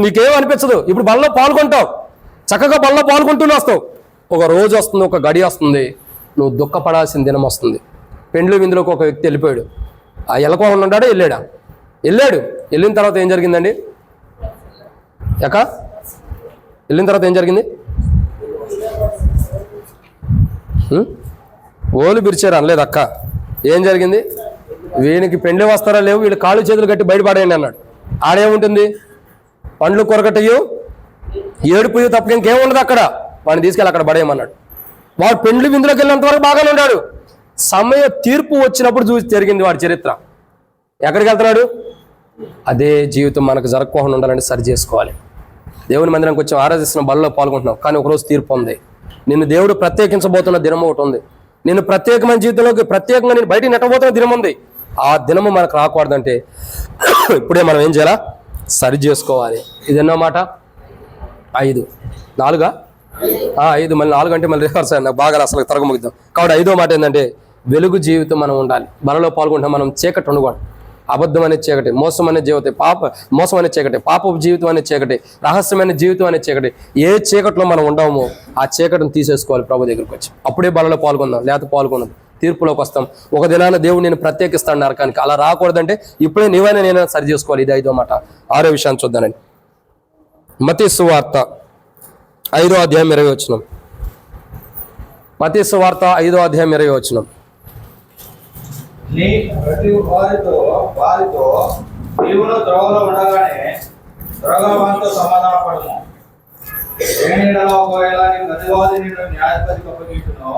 నీకేం అనిపించదు. ఇప్పుడు బల్లో పాల్గొంటావు, చక్కగా బల్లో పాల్గొంటూనే వస్తావు. ఒక రోజు వస్తుంది, ఒక గడి వస్తుంది, నువ్వు దుఃఖపడాల్సిన దినం వస్తుంది. పెండ్లు విందులోకి ఒక వ్యక్తి వెళ్ళిపోయాడు. ఆ ఎలకోకుండా ఉన్నాడా? వెళ్ళాడు. వెళ్ళిన తర్వాత ఏం జరిగిందండి? వెళ్ళిన తర్వాత ఏం జరిగింది? ఓలు బిరిచారు అనలేదు అక్క. ఏం జరిగింది? వీనికి పెండ్లి వస్తారా లేవు, వీళ్ళు కాళ్ళు చేతులు కట్టి బయటపడేయండి అన్నాడు. ఆడేముంటుంది? పండ్లు కొరకటయ్యో ఏడుపుయ్యో తప్ప ఇంకేముండదు అక్కడ. వాడిని తీసుకెళ్ళి అక్కడ పడేయమన్నాడు. వాడు పెండ్లి విందులోకి వెళ్ళినంత వరకు బాగానే ఉన్నాడు. సమయ తీర్పు వచ్చినప్పుడు చూసి జరిగింది వాడి చరిత్ర. ఎక్కడికి వెళ్తున్నాడు? అదే జీవితం మనకు జరగకుండా ఉండాలని సరి చేసుకోవాలి. దేవుని మందిరానికి వచ్చి ఆరాధిస్తున్న బలలో పాల్గొంటున్నాం, కానీ ఒకరోజు తీర్పు ఉంది. నిన్ను దేవుడు ప్రత్యేకించబోతున్న దినం ఒకటి ఉంది. నేను ప్రత్యేకమైన జీవితంలోకి ప్రత్యేకంగా నేను బయటికి నెట్టబోతున్న దినం ఉంది. ఆ దినము మనకు రాకూడదంటే ఇప్పుడే మనం ఏం చేయాలా? సరి చేసుకోవాలి. ఇది ఎన్నో మాట? 5 4 5 మళ్ళీ 4 అంటే మళ్ళీ రివర్స్ నాకు బాగా అసలు తరగముగిద్దాం. కాబట్టి 5వ మాట ఏంటంటే వెలుగు జీవితం మనం ఉండాలి. బలలో పాల్గొంటాం, మనం చీకటి ఉండకూడదు. అబద్ధం అనే చీకటి, మోసం అనే జీవితం, మోసం అనే చీకటి, పాపపు జీవితం అనే చీకటి, రహస్యమైన జీవితం అనే చీకటి, ఏ చీకట్లో మనం ఉండమో ఆ చీకటిని తీసేసుకోవాలి ప్రభు దగ్గరికి వచ్చి. అప్పుడే బలలో పాల్గొందాం, లేకపోతే పాల్గొనదు. తీర్పులోకి వస్తాం. ఒక దినాన దేవుడు నేను ప్రత్యేకిస్తాను నరకానికి. అలా రాకూడదంటే ఇప్పుడే నీవైనా నేను సరి చేసుకోవాలి. ఇది 5వ మాట. 6వ విషయాన్ని చూద్దానండి. మత్తయి సువార్త 5వ అధ్యాయం 20వ వచనం. మత్తయి సువార్త 5వ అధ్యాయం 20వ వచనం. నీ ప్రతి వారితో నీవును త్రోవలో ఉండగానే త్రోవవానితో సమాధానపడము. ఒకవేళ నీ ప్రతివాది నిన్ను న్యాయాధిపతికి అప్పగించును,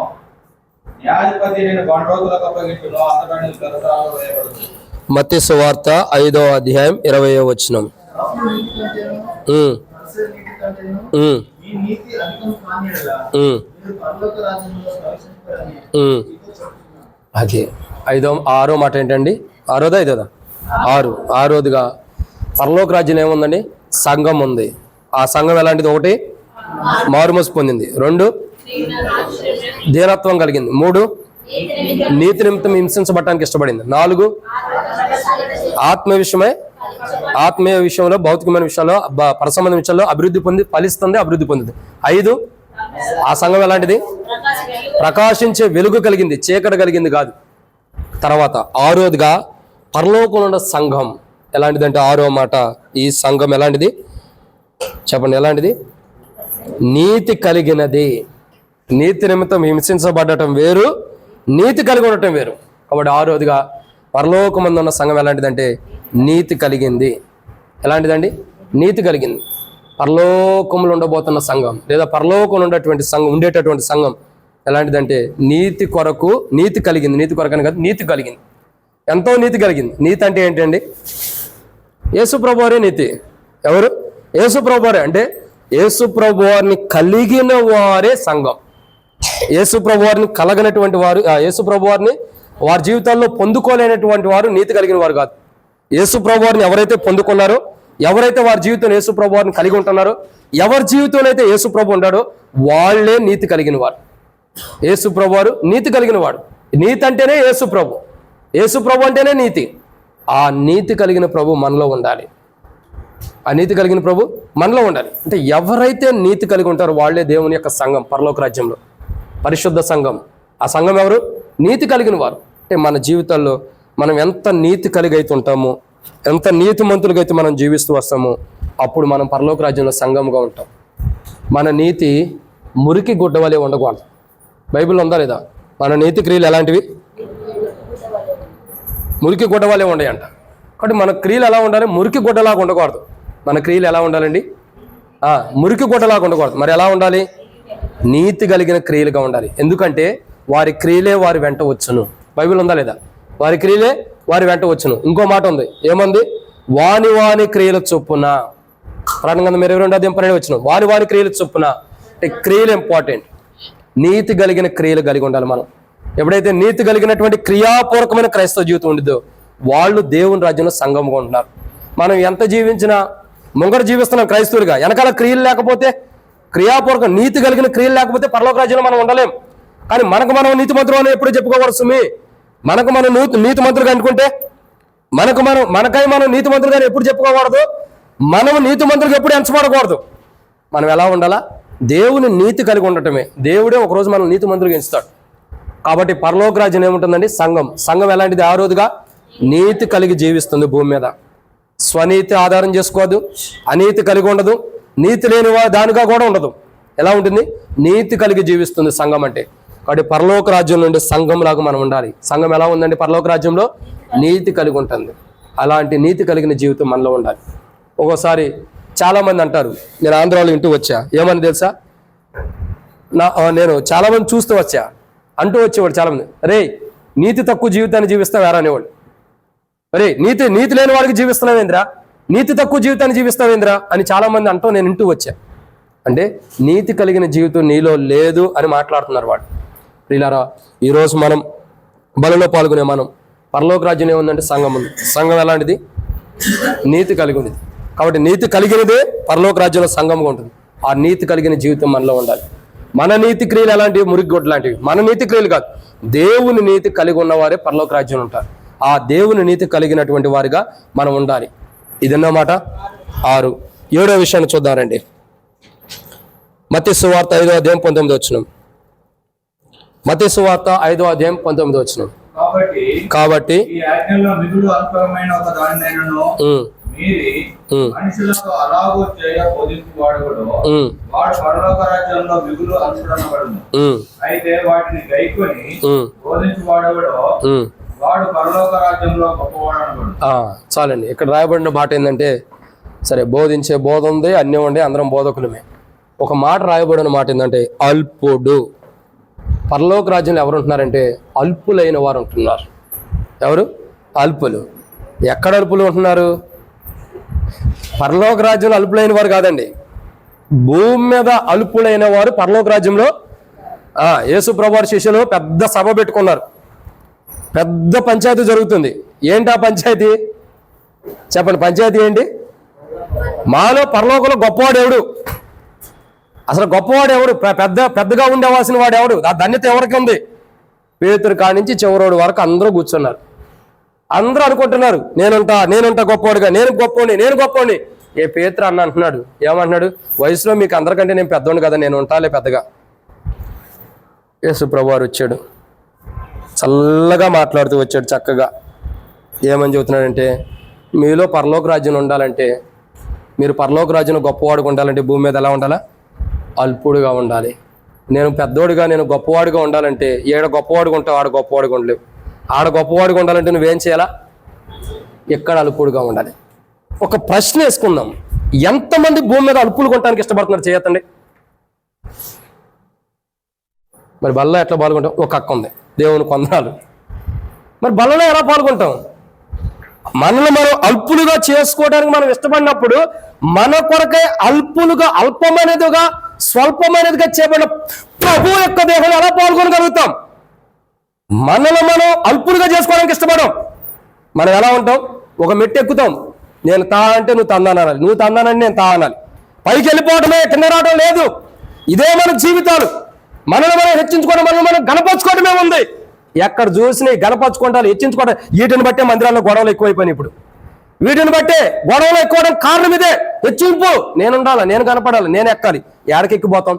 న్యాయాధిపతి నిన్ను బండ్రోతులకు అప్పగించును, అంతటా నీకు గర్భాలు వేయబడుతుంది. మత్తయి సువార్త 5వ అధ్యాయం 20వ వచనం. అదే 6వ మాట ఏంటండి? 6వ 5వ 6వ పరలోక రాజ్యం ఏముందండి? సంఘం ఉంది. ఆ సంఘం ఎలాంటిది? 1 మారుమనసు పొందింది, 2 దీనత్వం కలిగింది, 3 నీతి నిమిత్తం హింసించబడటానికి ఇష్టపడింది, 4 ఆత్మీయ విషయంలో, భౌతికమైన విషయాల్లో, పరసంబంధ విషయాల్లో అభివృద్ధి పొంది ఫలిస్తుంది, అభివృద్ధి పొందింది. 5 ఆ సంఘం ఎలాంటిది? ప్రకాశించే వెలుగు కలిగింది, చీకటి కలిగింది కాదు. తర్వాత 6వదిగా పరలోకంలో ఉన్న సంఘం ఎలాంటిదంటే 6వ మాట, ఈ సంఘం ఎలాంటిది చెప్పండి? ఎలాంటిది? నీతి కలిగినది. నీతి నిమిత్తం హింసించబడటం వేరు, నీతి కలిగి ఉండటం వేరు. కాబట్టి 6వదిగా పరలోకమందు ఉన్న సంఘం ఎలాంటిదంటే నీతి కలిగింది. ఎలాంటిదండి? నీతి కలిగింది. పరలోకంలో ఉండబోతున్న సంఘం లేదా పరలోకంలో ఉండేటటువంటి సంఘం ఎలాంటిదంటే నీతి కొరకు, నీతి కలిగింది. నీతి కొరకు అని కాదు, నీతి కలిగింది, ఎంతో నీతి కలిగింది. నీతి అంటే ఏంటండి? యేసు ప్రభువారే నీతి. ఎవరు? యేసు ప్రభువారే. అంటే యేసు ప్రభువారిని కలిగిన వారే సంఘం. యేసు ప్రభువారిని కలగనటువంటి వారు, యేసు ప్రభువారిని వారి జీవితాల్లో పొందుకోలేనటువంటి వారు నీతి కలిగిన వారు కాదు. యేసు ప్రభువారిని ఎవరైతే పొందుకున్నారో, ఎవరైతే వారి జీవితంలో యేసు ప్రభువారిని కలిగి ఉంటున్నారో, ఎవరి జీవితంలో అయితే యేసు ప్రభు ఉన్నాడో వాళ్ళే నీతి కలిగిన వారు. యేసు ప్రభువారు నీతి కలిగిన వాడు. నీతి అంటేనే యేసు ప్రభు, యేసు ప్రభు అంటేనే నీతి. ఆ నీతి కలిగిన ప్రభు మనలో ఉండాలి. ఆ నీతి కలిగిన ప్రభు మనలో ఉండాలి. అంటే ఎవరైతే నీతి కలిగి ఉంటారో వాళ్ళే దేవుని యొక్క సంఘం, పరలోక రాజ్యంలో పరిశుద్ధ సంఘం. ఆ సంఘం ఎవరు? నీతి కలిగిన వారు. అంటే మన జీవితాల్లో మనం ఎంత నీతి కలిగి అయితే ఉంటామో, ఎంత నీతిమంతులుగా అయితే మనం జీవిస్తూ వస్తామో, అప్పుడు మనం పరలోక రాజ్యంలో సంఘంగా ఉంటాం. మన నీతి మురికి గుడ్డ వలె ఉండకూడదు. బైబిల్లో ఉందా లేదా? మన నీతి క్రియలు ఎలాంటివి? మురికి గుడ్డ వలె ఉండయంట. కాబట్టి మన క్రియలు ఎలా ఉండాలి? మురికి గుడ్డలాగా ఉండకూడదు. మన క్రియలు ఎలా ఉండాలండి? మురికి గుడ్డలాగా ఉండకూడదు. మరి ఎలా ఉండాలి? నీతి కలిగిన క్రియలుగా ఉండాలి. ఎందుకంటే వారి క్రియలే వారి వెంట వచ్చును. బైబిల్ ఉందా లేదా? వారి క్రియలే వారి వెంట వచ్చును. ఇంకో మాట ఉంది, ఏమంది? వాని వాని క్రియల చొప్పున. ప్రకటన గ్రంథం 22:12 వచ్చిన వాని వాని క్రియల చొప్పున. అంటే క్రియలు ఇంపార్టెంట్. నీతి కలిగిన క్రియలు కలిగి ఉండాలి మనం. ఎప్పుడైతే నీతి కలిగినటువంటి క్రియాపూర్వకమైన క్రైస్తవ జీవితం ఉండిద్దో వాళ్ళు దేవుని రాజ్యంలో సంఘంగా ఉంటున్నారు. మనం ఎంత జీవించినా ముంగర జీవిస్తున్నాం క్రైస్తవుడిగా, వెనకాల క్రియలు లేకపోతే, క్రియాపూర్వక నీతి కలిగిన క్రియలు లేకపోతే పరలోక రాజ్యంలో మనం ఉండలేం. కానీ మనకు మనం నీతిమంతులు అని ఎప్పుడు చెప్పుకోకూడదు సుమి. మనకు మనం నీతిమంతులుగా అనుకుంటే మనకై మనం నీతిమంతులుగా ఎప్పుడు చెప్పుకోకూడదు. మనం నీతిమంతులుగా ఎప్పుడు ఎంచబడకూడదు. మనం ఎలా ఉండాలా? దేవుని నీతి కలిగి ఉండటమే. దేవుడే ఒకరోజు మనం నీతిమంతులుగా ఎంచుతాడు. కాబట్టి పరలోక రాజ్యం ఏముంటుందండి? సంఘం. సంఘం ఎలాంటిది? ఆ రోజుగా నీతి కలిగి జీవిస్తుంది భూమి మీద. స్వనీతి ఆధారం చేసుకోదు, అనీతి కలిగి ఉండదు, నీతి లేని దానిగా కూడా ఉండదు. ఎలా ఉంటుంది? నీతి కలిగి జీవిస్తుంది సంఘం అంటే. కాబట్టి పరలోక రాజ్యం నుండి సంఘం లాగా మనం ఉండాలి. సంఘం ఎలా ఉందండి? పరలోక రాజ్యంలో నీతి కలిగి ఉంటుంది. అలాంటి నీతి కలిగిన జీవితం మనలో ఉండాలి. ఒక్కోసారి చాలామంది అంటారు, నేను ఆంధ్రాలో ఇంటూ వచ్చా, ఏమని తెలుసా, నేను చాలామంది చూస్తూ వచ్చా అంటూ వచ్చేవాడు చాలామంది, రే నీతి తక్కువ జీవితాన్ని జీవిస్తావేరా అనేవాడు. అరే నీతి లేని వాడికి జీవిస్తున్నావేంద్రా, నీతి తక్కువ జీవితాన్ని జీవిస్తావేంద్రా అని చాలామంది అంటూ నేను ఇంటూ వచ్చా. అంటే నీతి కలిగిన జీవితం నీలో లేదు అని మాట్లాడుతున్నారు వాడు. ప్రియులారా, ఈరోజు మనం బలిలో పాల్గొనే మనం పరలోక రాజ్యం ఏముందంటే సంఘం ఉంది. సంఘం ఎలాంటిది? నీతి కలిగి ఉంది. కాబట్టి నీతి కలిగినదే పరలోక రాజ్యంలో సంఘంగా ఉంటుంది. ఆ నీతి కలిగిన జీవితం మనలో ఉండాలి. మన నీతి క్రియలు ఎలాంటివి? మురికిగొడ్డు లాంటివి. మన నీతి క్రియలు కాదు, దేవుని నీతి కలిగి ఉన్నవారే పరలోక రాజ్యంలో ఉంటారు. ఆ దేవుని నీతి కలిగినటువంటి వారిగా మనం ఉండాలి. ఇదన్నమాట 6. 7వ విషయాన్ని చూద్దారండి. మత్తయి సువార్త 5:19 మత్తయి సువార్త 5:19 కాబట్టి ఈ ఆజ్ఞల్లో మిగులు అల్పమైన ఒక దానినైనను మీరి మనుషులకు అలాగూ చేయ బోధించువాడెవడో వాడు పరలోక రాజ్యంలో మిగులు అల్పుడనబడును. అయితే వాటిని గైకొని బోధించువాడెవడో వాడు పరలోక రాజ్యంలో గొప్పవాడనబడును. చాలండి. ఇక్కడ రాయబడిన మాట ఏంటంటే, సరే బోధించే బోధ ఉంది, అన్నీ ఉండే, అందరం బోధకులమే. ఒక మాట రాయబడిన మాట ఏంటంటే అల్పుడు. పరలోక రాజ్యంలో ఎవరు ఉంటున్నారంటే అల్పులైన వారు ఉంటున్నారు. ఎవరు? అల్పులు. ఎక్కడ అల్పులు ఉంటున్నారు? పరలోక రాజ్యంలో అల్పులైన వారు కాదండి, భూమి మీద అల్పులైన వారు పరలోక రాజ్యంలో. యేసు ప్రభువారి శిష్యులు పెద్ద సభ పెట్టుకున్నారు, పెద్ద పంచాయతీ జరుగుతుంది. ఏంటి ఆ పంచాయతీ? చెప్పండి, పంచాయతీ ఏంటి? మాలో పరలోకంలో గొప్పవాడు ఎవడు? అసలు గొప్పవాడు ఎవడు? పెద్దగా ఉండేవాల్సిన వాడు ఎవడు? ఆ ధన్యత ఎవరికి ఉంది? పేతురు కాడి నుంచి చివరోడు వరకు అందరూ కూర్చున్నారు. అందరూ అనుకుంటున్నారు, నేనుంటా గొప్పవాడుగా, నేను గొప్పవాడిని. ఏ పేతురు అంటున్నాడు, ఏమంటున్నాడు? వయసులో మీకు అందరికంటే నేను పెద్దవాడిని కదా, నేను ఉంటాలే పెద్దగా. యేసు ప్రభువారు వచ్చాడు, చల్లగా మాట్లాడుతూ వచ్చాడు చక్కగా. ఏమని చెబుతున్నాడంటే, మీలో పరలోక రాజ్యం ఉండాలంటే, మీరు పరలోక రాజ్యం గొప్పవాడుగా ఉండాలంటే భూమి మీద ఎలా ఉండాలా? అల్పుడుగా ఉండాలి. నేను పెద్దోడుగా, నేను గొప్పవాడుగా ఉండాలంటే, ఏడ గొప్పవాడుగా ఉంటావు, ఆడ గొప్పవాడుగా ఉండలేవు. ఆడ గొప్పవాడుగా ఉండాలంటే నువ్వేం చేయాలా? ఎక్కడ అల్పుడుగా ఉండాలి. ఒక ప్రశ్న వేసుకుందాం, ఎంతమంది భూమి మీద అల్పులుగా ఉండడానికి ఇష్టపడుతున్నారు? చేయతండి. మరి బల్ల ఎట్లా పాల్గొంటాం? ఒక హక్కు ఉంది, దేవుని కొందనాలు. మరి బల్లలో ఎలా పాల్గొంటాం? మనల్ని మనం అల్పులుగా చేసుకోవడానికి మనం ఇష్టపడినప్పుడు మన కొరకై అల్పులుగా, అల్పమైనదిగా, స్వల్పమైనదిగా చేయబడిన ప్రభు యొక్క దేహంలో ఎలా పాల్గొనగలుగుతాం? మనల్ని మనం అల్పులుగా చేసుకోవడానికి ఇష్టపడం. మనం ఎలా ఉంటాం? ఒక మెట్టు ఎక్కుతాం, నేను తా అంటే నువ్వు తందానాలి, నువ్వు తందానంటే నేను తా అనాలి. పైకి వెళ్ళిపోవడమే, కింద రావడం లేదు. ఇదే మన జీవితాలు. మనల్ని మనం హెచ్చించుకోవడం, మనల్ని మనం గణపరచుకోవడమే ఉంది. ఎక్కడ చూసినా గణపరచుకుంటారు, హెచ్చించుకోవడం. వీటిని బట్టే మందిరాల్లో గొడవలు ఎక్కువైపోయినాయి. ఇప్పుడు వీటిని బట్టే గొడవలు ఎక్కువడం కారణం ఇదే. హెచ్చింపు. నేను ఉండాలి, నేను కనపడాలి, నేను ఎక్కాలి. ఎక్కడికి ఎక్కిపోతాం?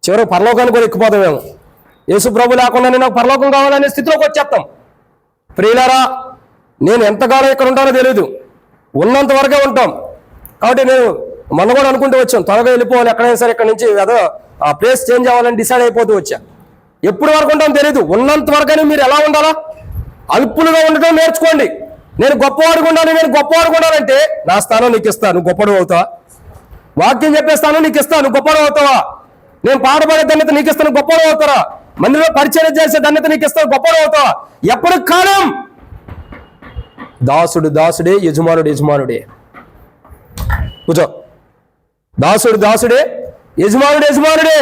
చివరికి పరలోకానికి కూడా ఎక్కిపోతామేమో. యేసు ప్రభు లేకుండా నాకు పరలోకం కావాలనే స్థితిలోకి వచ్చేస్తాం. ప్రియులారా, నేను ఎంతకాలం ఇక్కడ ఉంటానో తెలియదు, ఉన్నంత వరకే ఉంటాం. కాబట్టి నేను మొన్న కూడా అనుకుంటూ వచ్చాను, త్వరగా వెళ్ళిపోవాలి, ఎక్కడైనా సరే ఇక్కడ నుంచి ఏదో ఆ ప్లేస్ చేంజ్ అవ్వాలని డిసైడ్ అయిపోతూ వచ్చా. ఎప్పుడు వరకు ఉంటాం తెలియదు. ఉన్నంత వరకనే మీరు ఎలా ఉండాలా? అల్పులుగా ఉండటం నేర్చుకోండి. నేను గొప్పవాడిగా ఉండాలి, నేను గొప్పవాడిగా ఉండాలంటే నా స్థానం నీకు ఇస్తాను, నువ్వు గొప్పడు అవుతావా? వాక్యం చెప్పే స్థానం నీకు ఇస్తాను, నువ్వు గొప్పడు అవుతావా? నేను పాటపడే ధన్యత నీకు ఇస్తాను, గొప్పడు అవుతారా? మందిలో పరిచయం చేసే ధన్యత నీకు ఇస్తాను, గొప్పడు అవుతావా? ఎప్పుడు కాలం దాసుడు దాసుడే, యజమానుడు యజమానుడే. కూర్చో. దాసుడు దాసుడే, యజమానుడు యజమానుడే.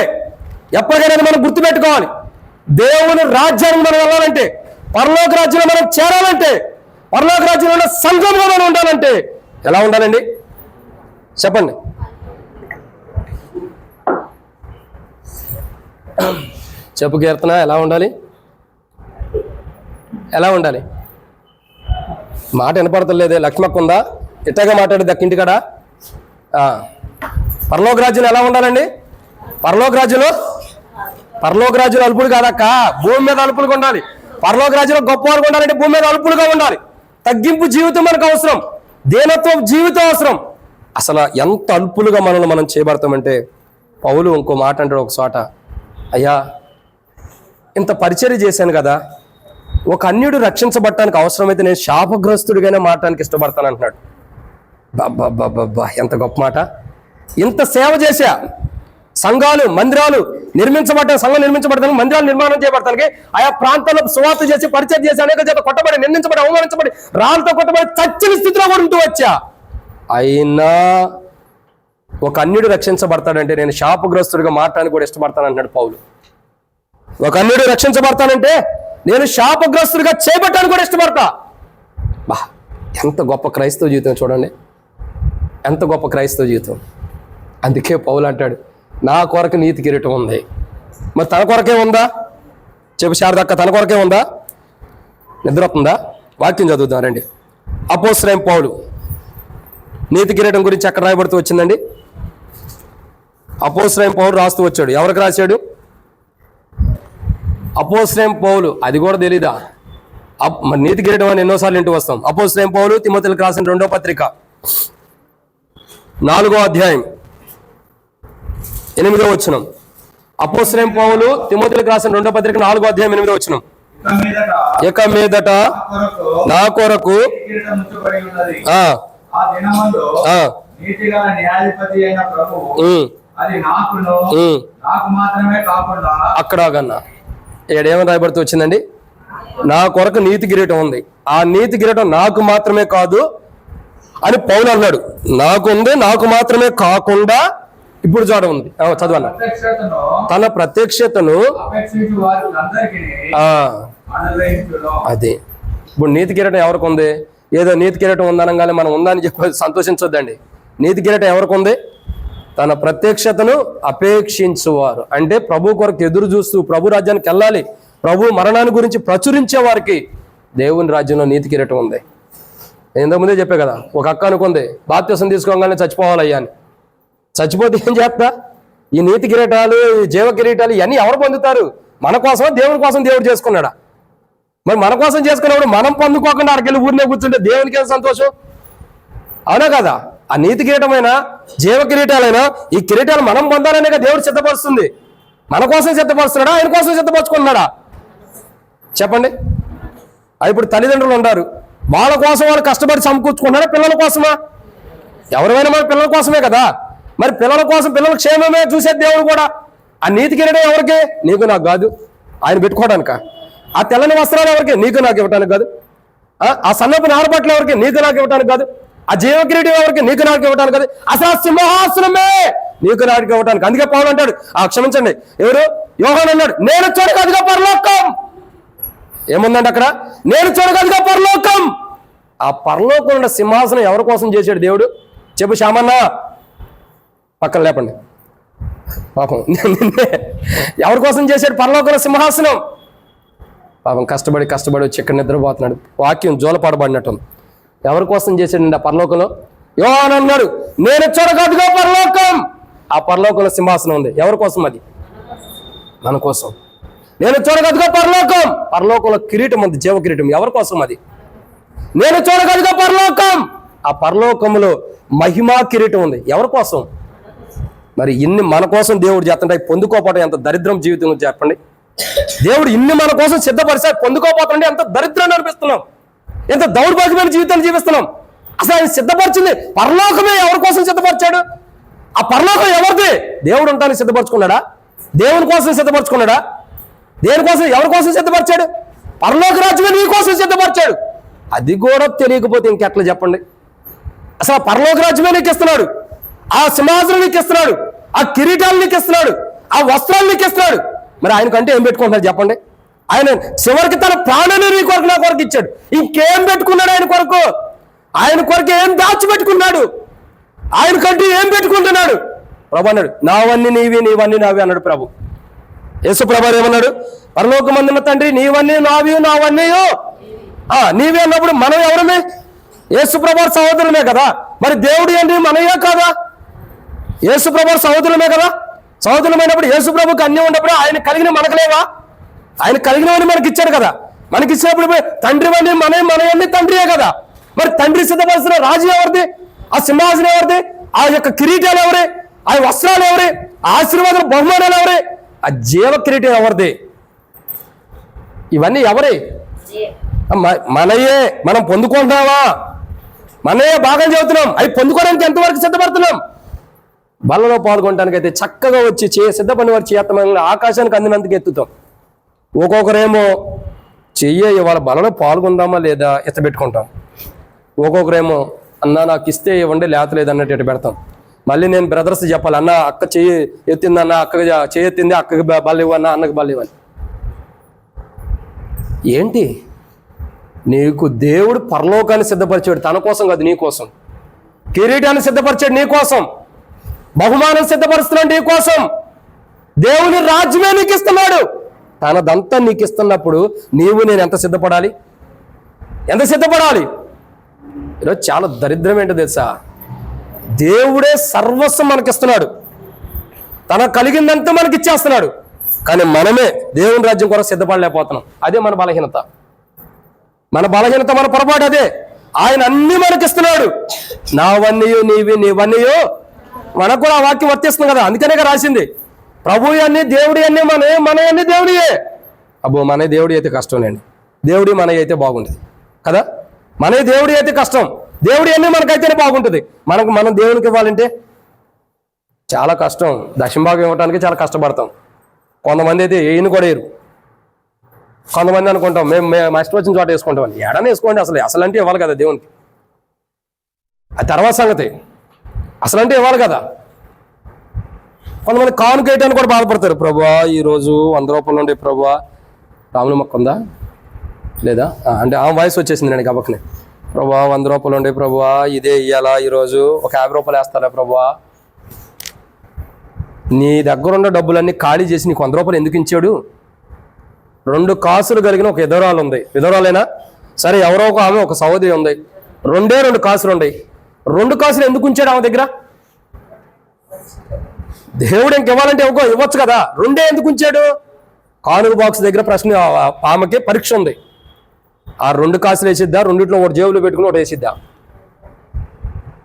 ఎప్పటికైనా మనం గుర్తుపెట్టుకోవాలి. దేవుని రాజ్యానికి మనం వెళ్ళాలంటే, పరలోక రాజ్యంలో మనం చేరాలంటే, పరలోక రాజ్యంలో ఉన్న సంఘంలో మనం ఉండాలంటే ఎలా ఉండాలండి? చెప్పండి. చెప్పు కీర్తన, ఎలా ఉండాలి? ఎలా ఉండాలి? మాట వినపడతలేదే. లక్ష్మక్క ఉందా? ఇట్టగా మాట్లాడి దక్కింటికాడ. పరలోక రాజ్యం ఎలా ఉండాలండి? పరలోక రాజ్యంలో అల్పుడు కాదక్క, భూమి మీద అల్పులుగా ఉండాలి. పరలోక రాజ్యంలో గొప్పవారుగా ఉండాలంటే భూమి మీద అల్పులుగా ఉండాలి. తగ్గింపు జీవితం మనకు అవసరం, దీనత్వం జీవితం అవసరం. అసలు ఎంత అల్పులుగా మనల్ని మనం చేయబడతామంటే, పౌలు ఇంకో మాట అంటాడు ఒక చోట, అయ్యా ఇంత పరిచర్య చేశాను కదా, ఒక అన్యుడు రక్షించబడటానికి అవసరమైతే నేను శాపగ్రస్తుడిగానే మారటానికి ఇష్టపడతాను అంటున్నాడు. బాబా, ఎంత గొప్ప మాట. ఇంత సేవ చేశా, సంఘాలు మందిరాలు సంఘం నిర్మించబడతానికి, మందిరాలు నిర్మాణం చేయబడతానికి, ఆయా ప్రాంతాల్లో సువార్త చేసి పరిచయం చేసి అనేక చేత కొట్టబడి, నిందించబడి, అవమానించబడి, రాళ్ళతో కొట్టబడి చచ్చిన స్థితిలో కూడా ఉంటూ వచ్చా. అయినా ఒక అన్యుడు రక్షించబడతాడంటే నేను శాపగ్రస్తుడిగా మారటానికి కూడా ఇష్టపడతాను అంటున్నాడు పౌలు. ఒక అన్యుడు రక్షించబడతానంటే నేను శాపగ్రస్తుడిగా చేపట్టానికి కూడా ఇష్టపడతా. బా, ఎంత గొప్ప క్రైస్తవ జీవితం చూడండి, ఎంత గొప్ప క్రైస్తవ జీవితం. అందుకే పౌలు అంటాడు, నా కొరకు నీతి కిరీటం ఉంది. మరి తన కొరకే ఉందా? చెప్పు శారదక్క, తన కొరకే ఉందా? నిద్ర వస్తుందా? వాక్యం చదువుదాం రండి. అపోస్తలుడైన పౌలు నీతి కిరీటం గురించి ఎక్కడ రాయబడుతూ వచ్చిందండి? అపోస్తలుడైన పౌలు రాస్తూ వచ్చాడు. ఎవరికి రాశాడు? అపోస్తలుడైన పౌలు. అది కూడా తెలీదా? మరి నీతి కిరీటం అని ఎన్నోసార్లు ఇంటూ వస్తాం. అపోస్తలుడైన పౌలు తిమోతిలకు రాసిన 2వ పత్రిక 4వ అధ్యాయం 8వ వచనం. అపోస్తలుడైన పౌలు తిమోతిలకు రాసిన 2వ పత్రిక 4వ అధ్యాయం 8వ వచనం. ఇక మీదట నా కొరకు అక్కడ కన్నా ఏడేమని రాయబడుతూ వచ్చిందండి? నా కొరకు నీతి కిరీటం ఉంది, ఆ నీతి కిరీటం నాకు మాత్రమే కాదు అని పౌలు అన్నాడు. నాకు ఉంది, నాకు మాత్రమే కాకుండా ఇప్పుడు చోట ఉంది. చదవన్న. తన ప్రత్యక్షతను అదే. ఇప్పుడు నీతి కిరీటం ఎవరికి ఉంది? ఏదో నీతి కిరీటం ఉందనగానే మనం ఉందని చెప్పి సంతోషించొద్దండి. నీతి కిరీటం ఎవరికి ఉంది? తన ప్రత్యక్షతను అపేక్షించువారు, అంటే ప్రభు కొరకు ఎదురు చూస్తూ ప్రభు రాజ్యానికి వెళ్ళాలి, ప్రభు మరణాన్ని గురించి ప్రచురించే వారికి దేవుని రాజ్యంలో నీతి కిరీటం ఉంది. ఇంతకుముందే చెప్పే కదా, ఒక అక్క అనుకుంది బాప్తిసం తీసుకోగానే చచ్చిపోవాలయ్యా అని. చచ్చిపోతే ఏం చేస్తా? ఈ నీతి కిరీటాలు, ఈ జీవ కిరీటాలు ఇవన్నీ ఎవరు పొందుతారు? మన కోసమా, దేవుని కోసం దేవుడు చేసుకున్నాడా? మరి మన కోసం చేసుకున్నప్పుడు మనం పొందుకోకుండా అక్కడికి ఊరినే కూర్చుంటే దేవునికి ఏం సంతోషం? అవునా కదా? ఆ నీతి కిరీటమైనా జీవ కిరీటాలైనా ఈ కిరీటాలు మనం పొందాలనే దేవుడు సిద్ధపరుస్తుంది. మన కోసం సిద్ధపరుస్తున్నాడా, ఆయన కోసం సిద్ధపరచుకున్నాడా? చెప్పండి. ఇప్పుడు తల్లిదండ్రులు ఉంటారు, వాళ్ళ కోసం వాళ్ళు కష్టపడి సమకూర్చుకుంటారా, పిల్లల కోసమా? ఎవరైనా మన పిల్లల కోసమే కదా. మరి పిల్లల కోసం, పిల్లల క్షేమమే చూసే దేవుడు కూడా. ఆ నీతి కిరీటం ఎవరికి? నీకు నాకు కాదు, ఆయన పెట్టుకోవడానిక. ఆ తెల్లని వస్త్రాలు ఎవరికి? నీకు నాకు ఇవ్వటానికి కాదు. ఆ సన్నపు నారబట్టలు ఎవరికి? నీకు నాకు ఇవ్వటానికి కాదు. ఆ జీవ కిరీటం ఎవరికి? నీకు నాకు ఇవ్వటానికి కాదు. అసలు సింహాసనమే నీకు నాకు ఇవ్వటానికి. అందుకే పౌలు అంటాడు, క్షమించండి, ఎవరు? యోహాను అన్నాడు, నేను చూడగదుగా పరలోకం. ఏముందండి అక్కడ? నేను చూడగదుగా పరలోకం. ఆ పరలోకం ఉన్న సింహాసనం ఎవరి కోసం చేశాడు దేవుడు? చెప్పు శ్యామన్న, పక్కన లేపండి పాపం. ఎవరి కోసం చేశాడు పరలోకం సింహాసనం? పాపం కష్టపడి వచ్చి ఇక్కడ నిద్రపోతున్నాడు. వాక్యం జోలపాడబడినట్టు. ఎవరి కోసం చేశాడండి ఆ పరలోకంలో? యోహాను అన్నాడు, నేను చూడగదుగా పరలోకం. ఆ పరలోకంలో సింహాసనం ఉంది. ఎవరి కోసం అది? మన కోసం. నేను చూడగదుగా పరలోకం. పరలోకంలో కిరీటం ఉంది, జీవ కిరీటం. ఎవరి కోసం అది? నేను చూడగదుగా పరలోకం. ఆ పరలోకంలో మహిమా కిరీటం ఉంది. ఎవరి కోసం? మరి ఇన్ని మన కోసం దేవుడు చేస్తుంటే పొందుకోపోవడం ఎంత దరిద్రం జీవితం చెప్పండి. దేవుడు ఇన్ని మన కోసం సిద్ధపరిస్తే పొందుకోపోతుంటే ఎంత దరిద్రాన్ని అనిపిస్తున్నాం, ఎంత దౌర్భాగ్యమైన జీవితాన్ని జీవిస్తున్నాం. అసలు ఆయన సిద్ధపరిచింది పరలోకమే. ఎవరి కోసం సిద్ధపరిచాడు? ఆ పరలోకం ఎవరిది? దేవుడు ఉంటానికి సిద్ధపరచుకున్నాడా? దేవుని కోసం సిద్ధపరచుకున్నాడా? దేనికోసం, ఎవరి కోసం సిద్ధపరిచాడు? పరలోక రాజ్యమే నీ కోసం సిద్ధపరిచాడు. అది కూడా తెలియకపోతే ఇంకెట్లా చెప్పండి. అసలు ఆ పరలోక రాజ్యమే నీకు ఇస్తున్నాడు, ఆ సింహాసనం నీకు ఇస్తున్నాడు, ఆ కిరీటాలు నీకు ఇస్తున్నాడు, ఆ వస్త్రాలు నీకు ఇస్తున్నాడు. మరి ఆయనకంటే ఏం పెట్టుకుంటున్నారు చెప్పండి? ఆయన చివరికి తన ప్రాణాన్ని నీ కొరకు నా కొరకు ఇచ్చాడు. ఇంకేం పెట్టుకున్నాడు ఆయన కొరకు? ఆయన కొరకు ఏం దాచిపెట్టుకున్నాడు? ఆయనకంటే ఏం పెట్టుకుంటున్నాడు? ప్రభు అన్నాడు, నావన్నీ నీవి, నీవన్నీ నావి అన్నాడు ప్రభు. యేసు ప్రభు ఏమన్నాడు? పరలోకమందున్న తండ్రి, నీవన్నీ నావి, నావన్నీ నీవే అన్నప్పుడు మనం ఎవరమే? యేసు ప్రభు సహోదరులమే కదా. మరి దేవుడు ఏంటి? మనయే కదా. యేసు ప్రభు సహోదరులమే కదా. సహోదరులమైనప్పుడు యేసు ప్రభుకి అన్నీ ఉన్నప్పుడు ఆయన కలిగిన మనకు లేవా? ఆయన కలిగినవన్నీ మనకి ఇచ్చాడు కదా. మనకి ఇచ్చినప్పుడు తండ్రి వన్నీ మనవన్నీ తండ్రియే కదా. మరి తండ్రి సిద్ధపరిచిన రాజు ఎవరిది? ఆ సింహాసనం ఎవరిది? ఆ యొక్క కిరీటాలు ఎవరి? ఆ వస్త్రాలు ఎవరి? ఆశీర్వాదం బహుమానాలు ఎవరి? ఆ జీవ కిరీటం ఎవరిది? ఇవన్నీ ఎవరి? మనయే. మనం పొందుకుంటున్నావా? మనయే భాగం చెబుతున్నాం. అవి పొందుకోవడానికి ఎంతవరకు సిద్ధపడుతున్నాం? బలలో పాల్గొనడానికి అయితే చక్కగా వచ్చి సిద్ధపడిన వారు చేతమంగా ఆకాశానికి అందినందుకు ఎత్తుతాం. ఒక్కొక్కరేమో ఇవాళ బలలో పాల్గొందామా లేదా ఎత్తబెట్టుకుంటాం. ఒక్కొక్కరేమో అన్న నాకు ఇస్తే ఇవ్వండి, లేతలేదు అన్నట్టు ఎట్టు పెడతాం. మళ్ళీ నేను బ్రదర్స్ చెప్పాలి, అన్న అక్క చెయ్యి ఎత్తిందన్న, అక్కకి చెయ్యి ఎత్తింది, అక్కకి బల్ల ఇవ్వన్న, అన్నకి బల్ల ఇవ్వాలి. ఏంటి? నీకు దేవుడు పరలోకాన్ని సిద్ధపరిచాడు తన కోసం కాదు, నీ కోసం. కిరీటాన్ని సిద్ధపరిచాడు నీ కోసం. బహుమానం సిద్ధపరుస్తున్నాడు నీ కోసం. దేవుని రాజ్యమే నీకు ఇస్తున్నాడు. తనదంతా నీకు ఇస్తున్నప్పుడు నీవు నేను ఎంత సిద్ధపడాలి? ఎంత సిద్ధపడాలి? ఈరోజు చాలా దరిద్రం ఏంటో తెలుసా? దేవుడే సర్వస్వం మనకిస్తున్నాడు, తన కలిగిందంతా మనకి ఇచ్చేస్తున్నాడు. కానీ మనమే దేవుని రాజ్యం కొరకు సిద్ధపడలేకపోతున్నాం. అదే మన బలహీనత. మన బలహీనత, మన పొరపాటు అదే. ఆయన అన్ని మనకిస్తున్నాడు. నావన్నీయు నీవి, నీవన్నీయు. మనకు కూడా ఆ వాక్యం వర్తిస్తుంది కదా. అందుకనే రాసింది, ప్రభు అన్ని దేవుడి అన్ని మన అన్ని దేవుడియే. అబ్బో, మన దేవుడి అయితే కష్టం లేండి, దేవుడి మన అయితే బాగుంటుంది కదా. మన దేవుడి అయితే కష్టం, దేవుడి అన్ని మనకైతేనే బాగుంటుంది. మనం దేవునికి ఇవ్వాలంటే చాలా కష్టం. దశంభాగం ఇవ్వడానికి చాలా కష్టపడతాం. కొంతమంది అయితే ఏయిని కూడా వేయరు. కొంతమంది అనుకుంటాం మేము ఇష్టం వచ్చిన చోట వేసుకుంటామని. ఎడని వేసుకోండి, అసలు అంటే ఇవ్వాలి కదా దేవునికి. అది తర్వాత సంగతి. అసలు అంటే ఇవ్వాలి కదా. కొంతమంది కానుక వేయటానికి కూడా బాధపడతారు. ప్రభువా ఈరోజు 100 రూపాయలు ఉండే ప్రభువా, రాముల మొక్క ఉందా లేదా అంటే ఆ వయసు వచ్చేసింది నేను గబక్కనే. ప్రభువా 100 రూపాయలు ఉండే ప్రభువా, ఇదే ఇయ్యాలా ఈరోజు, ఒక 50 రూపాయలు వేస్తారా ప్రభువా? నీ దగ్గర ఉన్న డబ్బులన్నీ ఖాళీ చేసి నీకు 100 రూపాయలు ఎందుకు ఇచ్చాడు? 2 కాసులు కలిగిన ఒక విధవరాలు ఉంది. విధవరాలైనా సరే, ఎవరో ఒక ఆమె, ఒక సహోదరి ఉంది. 2 కాసులు ఉన్నాయి. 2 కాసులు ఎందుకు ఉంచాడు ఆమె దగ్గర? దేవుడు ఇంకివ్వాలంటే ఇవ్వచ్చు కదా. 2 ఎందుకు ఉంచాడు? కానుక బాక్స్ దగ్గర ప్రశ్న, ఆమెకి పరీక్ష ఉంది. ఆ 2 కాసులు వేసిద్దా, 2 ఒకటి జేబులో పెట్టుకుని ఒకటి వేసిద్దా?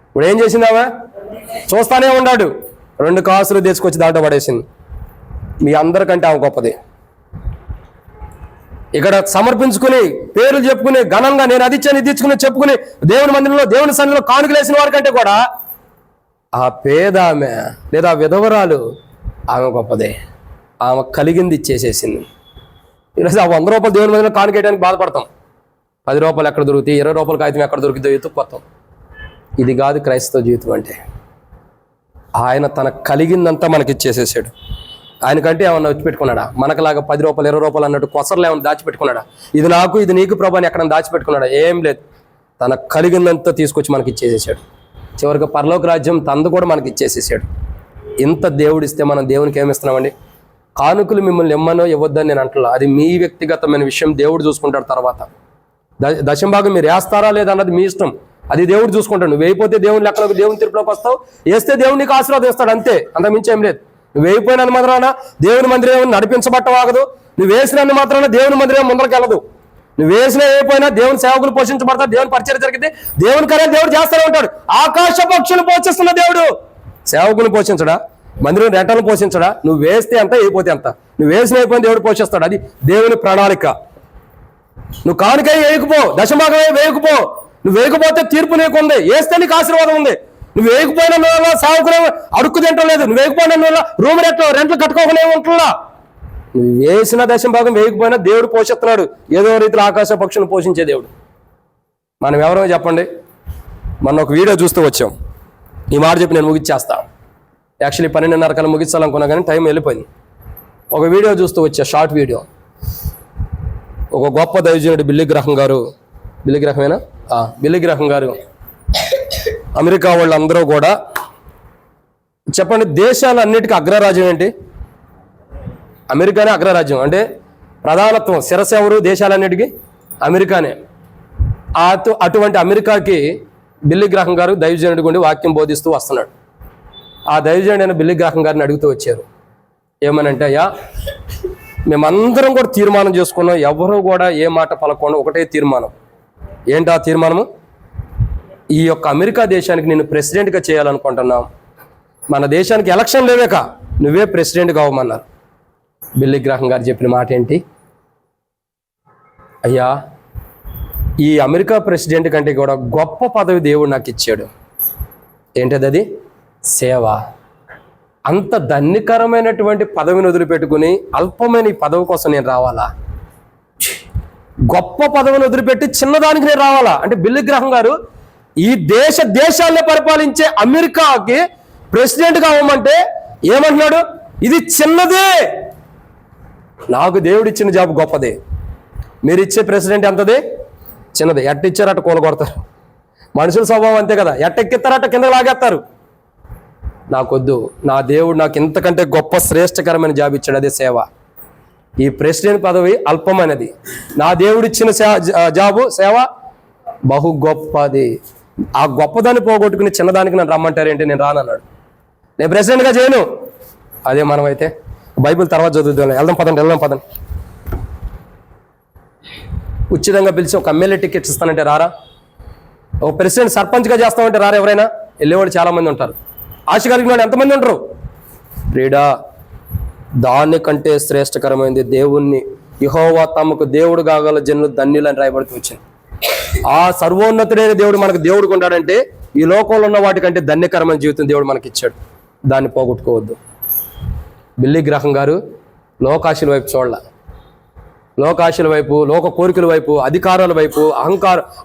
ఇప్పుడు ఏం చేసింది ఆమె? చూస్తానే ఉన్నాడు. 2 కాసులు తీసుకొచ్చి దాంట్లో పడేసింది. మీ అందరికంటే ఆమె గొప్పది. ఇక్కడ సమర్పించుకుని, పేర్లు చెప్పుకుని, ఘనంగా నేను అది ఇచ్చాను ఇది ఇచ్చుకుని చెప్పుకుని, దేవుని మందిరంలో దేవుని సన్నిధిలో కానుకలు వేసిన వారికంటే కూడా ఆ పేద ఆమె లేదా విధవరాలు ఆమె గొప్పదే. ఆమె కలిగింది ఇచ్చేసేసింది. ఈరోజు ఆ 100 రూపాయలు దేవుని మందిరంలో కానుక వేయడానికి బాధపడతాం. 10 రూపాయలు ఎక్కడ దొరుకుతాయి, 20 రూపాయల కాగితం ఎక్కడ దొరుకుతుందో ఎత్తుకుపోతాం. ఇది కాదు క్రైస్తవ జీవితం అంటే. ఆయన తన కలిగిందంతా మనకి ఇచ్చేసేసాడు. ఆయనకంటే ఏమన్నా వచ్చిపెట్టుకున్నాడా? మనకులాగా 10 రూపాయలు 20 రూపాయలు అన్నట్టు కొసరలు ఏమన్నా దాచిపెట్టుకున్నాడా? ఇది నాకు ఇది నీకు ప్రభు అని ఎక్కడ దాచిపెట్టుకున్నాడా? ఏం లేదు. తన కలిగిందంతా తీసుకొచ్చి మనకి ఇచ్చేసేసాడు. చివరికి పరలోక రాజ్యం తందు కూడా మనకి ఇచ్చేసేసాడు. ఇంత దేవుడిస్తే మనం దేవునికి ఏమిస్తున్నామండి? కానుకలు మిమ్మల్ని ఇమ్మనో ఇవ్వద్దని నేను అంటలా. అది మీ వ్యక్తిగతమైన విషయం, దేవుడు చూసుకుంటాడు. తర్వాత దశంభాగం మీరు వేస్తారా లేదా అన్నది మీ ఇష్టం. అది దేవుడు చూసుకుంటాడు. నువ్వు వేయిపోతే దేవుని లెక్కలోకి, దేవుని తీర్పులోకి వస్తావు. వేస్తే దేవుడు నీకు ఆశీర్వాదం ఇస్తాడు, అంతే, అంత మించి ఏం లేదు. నువ్వు వేయిపోయినంత మాత్రాన దేవుని మందిరం నడిపించబట్టవాగదు. నువ్వు వేసినంత మాత్రాన దేవుని మందిరం ముందరికి వెళ్ళదు. నువ్వు వేసిన వేయిపోయినా దేవుని సేవకులు పోషించబడతారు, దేవుని పరిచయం జరిగితే దేవుని కార్యాలు దేవుడు చేస్తూనే ఉంటాడు. ఆకాశ పక్షులు పోషిస్తున్న దేవుడు సేవకులు పోషించడా? మందిరం రెట్టలను పోషించడా? నువ్వు వేస్తే ఎంత, వేయిపోతే ఎంత. నువ్వు వేసిన అయిపోయిన దేవుడు పోషిస్తాడు. అది దేవుని ప్రణాళిక. నువ్వు కానుకై వేయకపో, దశభాగమే వేయకపో. నువ్వు వేయకపోతే తీర్పు నీకు ఉంది, వేస్తే నీకు ఆశీర్వాదం ఉంది. నువ్వు వేయకపోయిన వల్ల సావుకునే అడుక్కు తింటం లేదు. నువ్వు వేయకపోయిన వల్ల రూమ్ రెంట్లు కట్టుకోకనే ఉంటున్నా. నువ్వు వేసిన దశభాగం వేయకపోయినా దేవుడు పోషిస్తున్నాడు. ఏదో రీతిలో ఆకాశ పక్షులను పోషించే దేవుడు. మనం ఎవరో చెప్పండి. మొన్న ఒక వీడియో చూస్తూ వచ్చాం. ఈ మాట చెప్పి నేను ముగిచ్చేస్తా. యాక్చువల్లీ 12:30 కల్లా ముగించాలనుకున్నా కానీ టైం వెళ్ళిపోయింది. ఒక వీడియో చూస్తూ వచ్చా, షార్ట్ వీడియో. ఒక గొప్ప దైవజనుడు బిల్లీ గ్రహం గారు అమెరికా వాళ్ళందరూ కూడా చెప్పండి, దేశాలన్నిటికీ అగ్రరాజ్యం ఏంటి? అమెరికానే అగ్రరాజ్యం. అంటే ప్రధానత్వం, శిరస్సు ఎవరు దేశాలన్నిటికీ? అమెరికానే. అటువంటి అమెరికాకి బిల్లీ గ్రహం గారు దైవజనుడి గుండి వాక్యం బోధిస్తూ వస్తున్నాడు. ఆ దైవజనుడు అయిన బిల్లీ గ్రహం గారిని అడుగుతూ వచ్చారు, ఏమనంటే, అయ్యా మేమందరం కూడా తీర్మానం చేసుకున్నాం, ఎవరు కూడా ఏ మాట పలకుండా ఒకటే తీర్మానం. ఏంటి ఆ తీర్మానము? ఈ యొక్క అమెరికా దేశానికి నేను ప్రెసిడెంట్గా చేయాలనుకుంటున్నాం. మన దేశానికి ఎలక్షన్ లేవేక నువ్వే ప్రెసిడెంట్ కావమన్నారు. బిల్లీ గ్రహం గారు చెప్పిన మాట ఏంటి? అయ్యా, ఈ అమెరికా ప్రెసిడెంట్ కంటే కూడా గొప్ప పదవి దేవుడు నాకు ఇచ్చాడు. ఏంటది? అది సేవ. అంత ధన్యకరమైనటువంటి పదవిని వదిలిపెట్టుకుని అల్పమైన ఈ పదవి కోసం నేను రావాలా? గొప్ప పదవిని వదిలిపెట్టి చిన్నదానికి నేను రావాలా? అంటే బిల్లీ గ్రహం గారు ఈ దేశాల్లో పరిపాలించే అమెరికాకి ప్రెసిడెంట్ కావమంటే ఏమంటున్నాడు? ఇది చిన్నదే, నాకు దేవుడు ఇచ్చిన జాబ్ గొప్పదే. మీరు ఇచ్చే ప్రెసిడెంట్ ఎంతది? చిన్నది. ఎట్ట ఇచ్చారు అట్ట కూలగొడతారు. మనుషుల స్వభావం అంతే కదా, ఎట్ట ఎక్కిస్తారు అట్ట కింద లాగేస్తారు. నాకొద్దు, నా దేవుడు నాకు ఇంతకంటే గొప్ప శ్రేష్టకరమైన జాబ్ ఇచ్చాడు, అదే సేవ. ఈ ప్రెసిడెంట్ పదవి అల్పమైనది, నా దేవుడు ఇచ్చిన జాబు సేవ బహు గొప్పది. ఆ గొప్పదాన్ని పోగొట్టుకుని చిన్నదానికి నన్ను రమ్మంటారేంటి? నేను రానన్నాడు. నేను ప్రెసిడెంట్గా చేయను. అదే మనమైతే బైబిల్ తర్వాత చదువుతాం. వెళ్దాం పదండి. ఉచితంగా పిలిచి ఒక ఎమ్మెల్యే టికెట్స్ ఇస్తానంటే రారా? ఒక ప్రెసిడెంట్ సర్పంచ్గా చేస్తామంటే రారా? ఎవరైనా వెళ్ళేవాడు చాలామంది ఉంటారు. ఆశ కలిగిన వాడు ఎంతమంది ఉంటారు? ప్రియుడా, దానికంటే శ్రేష్టకరమైనది దేవుణ్ణి, యెహోవా తమకు దేవుడు కాగల జనులు ధన్యులని రాయబడుతూ వచ్చింది. ఆ సర్వోన్నతుడైన దేవుడు మనకు దేవుడు ఉంటాడంటే ఈ లోకంలో ఉన్న వాటికంటే ధన్యకరమైన జీవితం దేవుడు మనకి ఇచ్చాడు. దాన్ని పోగొట్టుకోవద్దు. బిల్లీ గ్రహం గారు లోకాశల వైపు చూడాల. లోకాశల వైపు, లోక కోరికల వైపు, అధికారాల వైపు,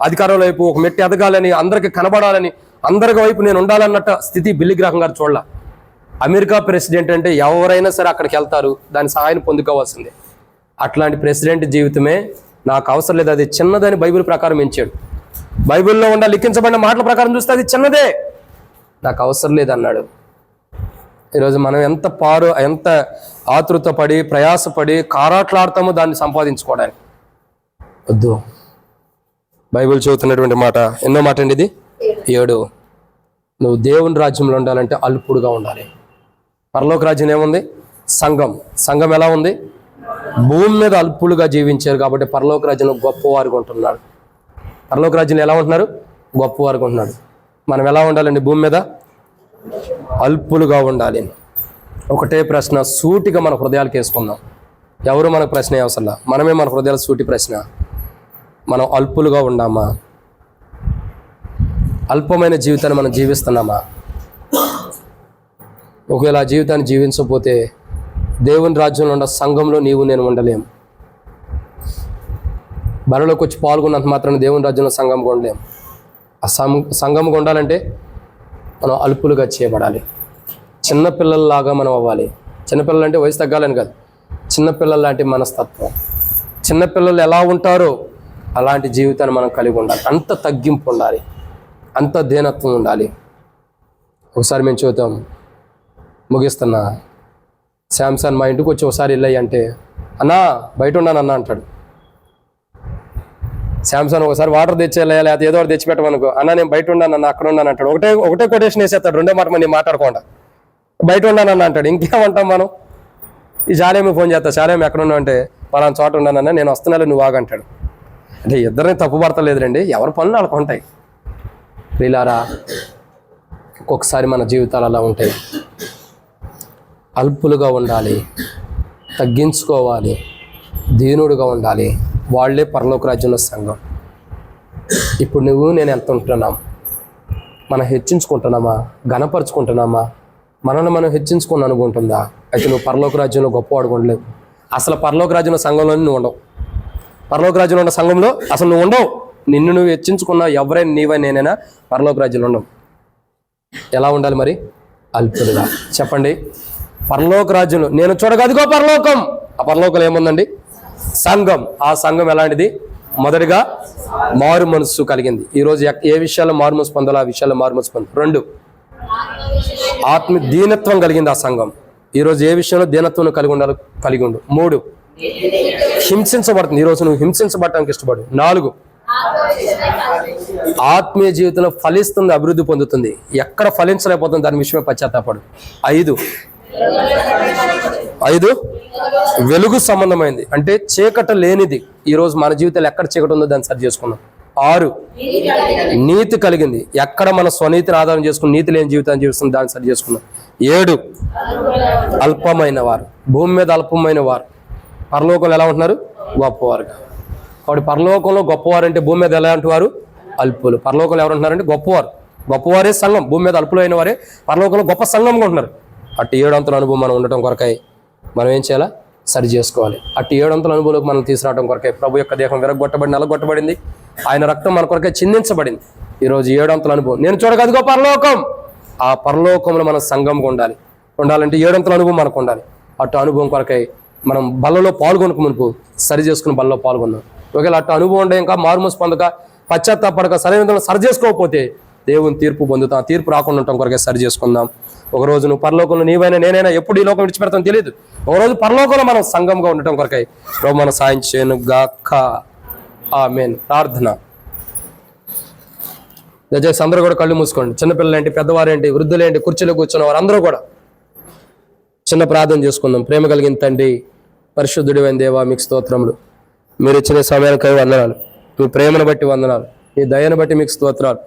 అధికారాల వైపు ఒక మెట్టి ఎదగాలని, అందరికి కనబడాలని, అందరికి వైపు నేను ఉండాలన్నట్టు స్థితి బిల్లీ గ్రహం గారు చూడాల. అమెరికా ప్రెసిడెంట్ అంటే ఎవరైనా సరే అక్కడికి వెళ్తారు, దాని సహాయం పొందుకోవాల్సిందే. అట్లాంటి ప్రెసిడెంట్ జీవితమే నాకు అవసరం లేదు, అది చిన్నదని బైబిల్ ప్రకారం ఎంచాడు. బైబిల్లో ఉన్న లిఖించబడిన మాటల ప్రకారం చూస్తే అది చిన్నదే, నాకు అవసరం లేదన్నాడు. ఈరోజు మనం ఎంత ఆతృత పడి ప్రయాసపడి కారాట్లాడతామో దాన్ని సంపాదించుకోవడానికి. వద్దు. బైబిల్ చదువుతున్నటువంటి మాట ఎన్నో మాట అండి ఇది? 7. నువ్వు దేవుని రాజ్యంలో ఉండాలంటే అల్పుడుగా ఉండాలి. పరలోక రాజ్యం ఏముంది? సంఘం ఎలా ఉంది? భూమి మీద అల్పులుగా జీవించారు కాబట్టి పరలోక రాజ్యంలో గొప్పవారుగా ఉంటున్నారు. పరలోక రాజ్యంలో ఎలా ఉంటున్నారు? గొప్పవారుగా ఉంటున్నాడు. మనం ఎలా ఉండాలండి? భూమి మీద అల్పులుగా ఉండాలి. ఒకటే ప్రశ్న సూటిగా మన హృదయాలకు వేసుకుందాం. ఎవరు మనకు ప్రశ్న అవసరం, మనమే మన హృదయాల సూటి ప్రశ్న. మనం అల్పులుగా ఉన్నామా? అల్పమైన జీవితాన్ని మనం జీవిస్తున్నామా? ఒకవేళ ఆ జీవితాన్ని జీవించకపోతే దేవుని రాజ్యంలో ఉన్న సంఘంలో నీవు నేను ఉండలేం. బరిలోకి వచ్చి పాల్గొన్నంత మాత్రాన దేవుని రాజ్యంలో సంఘంగా ఉండలేం. ఆ సంఘంగా ఉండాలంటే మనం అల్పులుగా చేయబడాలి. చిన్నపిల్లల్లాగా మనం అవ్వాలి. చిన్నపిల్లలు అంటే వయసు తగ్గాలని కాదు, చిన్నపిల్లల లాంటి మనస్తత్వం. చిన్నపిల్లలు ఎలా ఉంటారో అలాంటి జీవితాన్ని మనం కలిగి ఉండాలి. అంత తగ్గింపు ఉండాలి, అంత దీనత్వం ఉండాలి. ఒకసారి మేము చూద్దాం, ముగిస్తున్నా. శాంసన్ మా ఇంటికి వచ్చి ఒకసారి వెళ్ళాయి అంటే, అన్నా బయట ఉన్నాను అన్నా అంటాడు. శాంసంగ్ ఒకసారి వాటర్ తెచ్చేయాలి, లేకపోతే ఏదో ఒకటి తెచ్చిపెట్టమనుకో, అన్న నేను బయట ఉన్నాను అన్న, అక్కడ ఉన్నాను అంటాడు. ఒకటే కొటేషన్ వేసేస్తాడు, రెండో మాట మనం మాట్లాడకుండా బయట ఉన్నానన్న అంటాడు. ఇంకేమంటాం మనం? ఈ శాలేమి ఫోన్ చేస్తా, శాలేమి ఎక్కడ ఉన్నావు అంటే పలానా చోట ఉన్నానన్నా, నేను వస్తున్నాను నువ్వు ఆగంటాడు. అంటే ఇద్దరిని తప్పు పడతలేదులేండి, ఎవరి పనులు వాళ్ళకు ఉంటాయి. ప్రియులారా, ఒక్కొక్కసారి మన జీవితాలు అలా ఉంటాయి. అల్పులుగా ఉండాలి, తగ్గించుకోవాలి, దీనుడుగా ఉండాలి. వాళ్ళే పరలోక రాజ్యంలో సంఘం. ఇప్పుడు నువ్వు నేను ఎంత ఉంటున్నాం? మనం హెచ్చించుకుంటున్నామా? ఘనపరుచుకుంటున్నామా? మనల్ని మనం హెచ్చించుకుని అనుకుంటుందా? అయితే నువ్వు పరలోక రాజ్యంలో గొప్పవాడు ఉండలేవు. అసలు పరలోక రాజ్యంలో సంఘంలోనే నువ్వు ఉండవు. పరలోక రాజ్యంలో ఉన్న సంఘంలో అసలు నువ్వు ఉండవు. నిన్ను నువ్వు హెచ్చించుకున్నా ఎవరైనా నీవై నేనైనా పరలోక రాజ్యంలో ఉండవు. ఎలా ఉండాలి మరి? అల్పులుగా. చెప్పండి. పరలోక రాజ్యంలో నేను చూడగదిగో పరలోకం. ఆ పరలోకంలో ఏముందండి? సంఘం. ఆ సంఘం ఎలాంటిది? మొదటిగా మారు మనస్సు కలిగింది. ఈరోజు ఏ విషయాల్లో మారు మనసు పొందాలో ఆ విషయాల్లో మారు మనసు పొందాలి. 2, ఆత్మ దీనత్వం కలిగింది ఆ సంఘం. ఈరోజు ఏ విషయంలో దీనత్వం కలిగి ఉండాలో కలిగి ఉండు. 3, హింసించబడుతుంది. ఈరోజు నువ్వు హింసించబడటానికి ఇష్టపడు. 4, ఆత్మీయ జీవితంలో ఫలిస్తుంది, అభివృద్ధి పొందుతుంది. ఎక్కడ ఫలించలేకపోతుంది దాని విషయమే పశ్చాత్తాపడు. 5, వెలుగు సంబంధమైంది, అంటే చీకట లేనిది. ఈరోజు మన జీవితంలో ఎక్కడ చీకటి ఉందో దాన్ని సరి చేసుకున్నాం. 6, నీతి కలిగింది. ఎక్కడ మన స్వనీతిని ఆధారం చేసుకుని నీతి లేని జీవితాన్ని జీవిస్తుంది దాన్ని సరి చేసుకున్నాం. 7, అల్పమైన వారు. భూమి మీద అల్పమైన వారు పరలోకంలో ఎలా ఉంటున్నారు? గొప్పవారుగా. కాబట్టి పరలోకంలో గొప్పవారు అంటే భూమి మీద ఎలా అంటున్నారు? అల్పులు. పరలోకంలో ఎవరు ఉంటున్నారంటే గొప్పవారు. గొప్పవారే సంఘం. భూమి మీద అల్పులు అయిన వారే పరలోకంలో గొప్ప సంఘంగా ఉంటున్నారు. అటు 7 అంతల అనుభవం మనం ఉండటం కొరకై మనం ఏం చేయాలా? సరి చేసుకోవాలి. అటు 7 అంతల అనుభవంలోకి మనం తీసుకురావడం కొరకై ప్రభు యొక్క దేహం విరగొట్టబడి నలగొట్టబడింది, ఆయన రక్తం మన కొరకై చిందించబడింది. ఈరోజు 7 అంతల అనుభవం నేను చూడగదిగో పరలోకం. ఆ పరలోకంలో మనం సంఘంగా ఉండాలంటే 7 అంతల అనుభవం మనకు ఉండాలి. అటు అనుభవం కొరకై మనం బల్లలో పాల్గొనక మునుపు సరి చేసుకుని బల్లలో పాల్గొన్నాం. ఒకవేళ అటు అనుభవం ఉండే ఇంకా మారుమూసి పొందక పశ్చాత్తాపడక సరైన విధంగా సరి చేసుకోకపోతే దేవుని తీర్పు పొందుతాం. తీర్పు రాకుండా ఉండటం కొరకే సరి చేసుకుందాం. ఒకరోజు నువ్వు పరలోకంలో నీవైనా నేనైనా ఎప్పుడు ఈ లోకం విడిచిపెడతాం తెలియదు. ఒకరోజు పరలోకంలో మనం సంఘంగా ఉండటం కొరకై ప్రభు మనం సాయం చేయను గాక. ఆమేన్. ప్రార్థన. దయచేసి అందరూ కూడా కళ్ళు మూసుకోండి. చిన్నపిల్లలేంటి, పెద్దవారేంటి, వృద్ధులేంటి, కుర్చీలో కూర్చున్న వారు అందరూ కూడా చిన్న ప్రార్థన చేసుకుందాం. ప్రేమ కలిగిన తండ్రి, పరిశుద్ధుడివైన దేవా, మీకు స్తోత్రములు. మీరు ఇచ్చిన సమయానికై వందనాలు. మీ ప్రేమను బట్టి వందనాలు. మీ దయను బట్టి మీకు స్తోత్రాలు.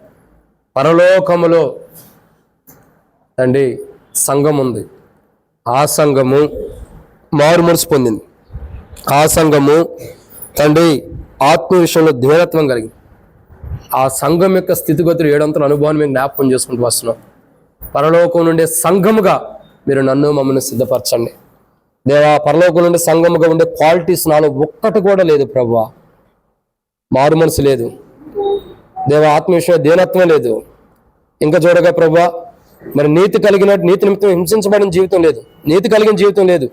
పరలోకములో తండ్రి సంఘం ఉంది. ఆ సంఘము మారు మనసు పొందింది. ఆ సంఘము తండ్రి ఆత్మ విషయంలో ధీరత్వం కలిగింది. ఆ సంఘం యొక్క స్థితిగతులు 7 అంతల అనుభవాన్ని మేము జ్ఞాపకం చేసుకుంటూ వస్తున్నాం. పరలోకం నుండే సంఘముగా మీరు నన్ను మమ్మల్ని సిద్ధపరచండి దేవా. పరలోకం నుండి సంఘముగా ఉండే క్వాలిటీస్ నాలో ఒక్కటి కూడా లేదు ప్రభువా. మారు మనసు లేదు దేవా, ఆత్మ విషయంలో దీనత్వం లేదు. ఇంకా చూడగా ప్రభువా, మరి నీతి నిమిత్తం హింసించబడిన జీవితం లేదు, నీతి కలిగిన జీవితం లేదు,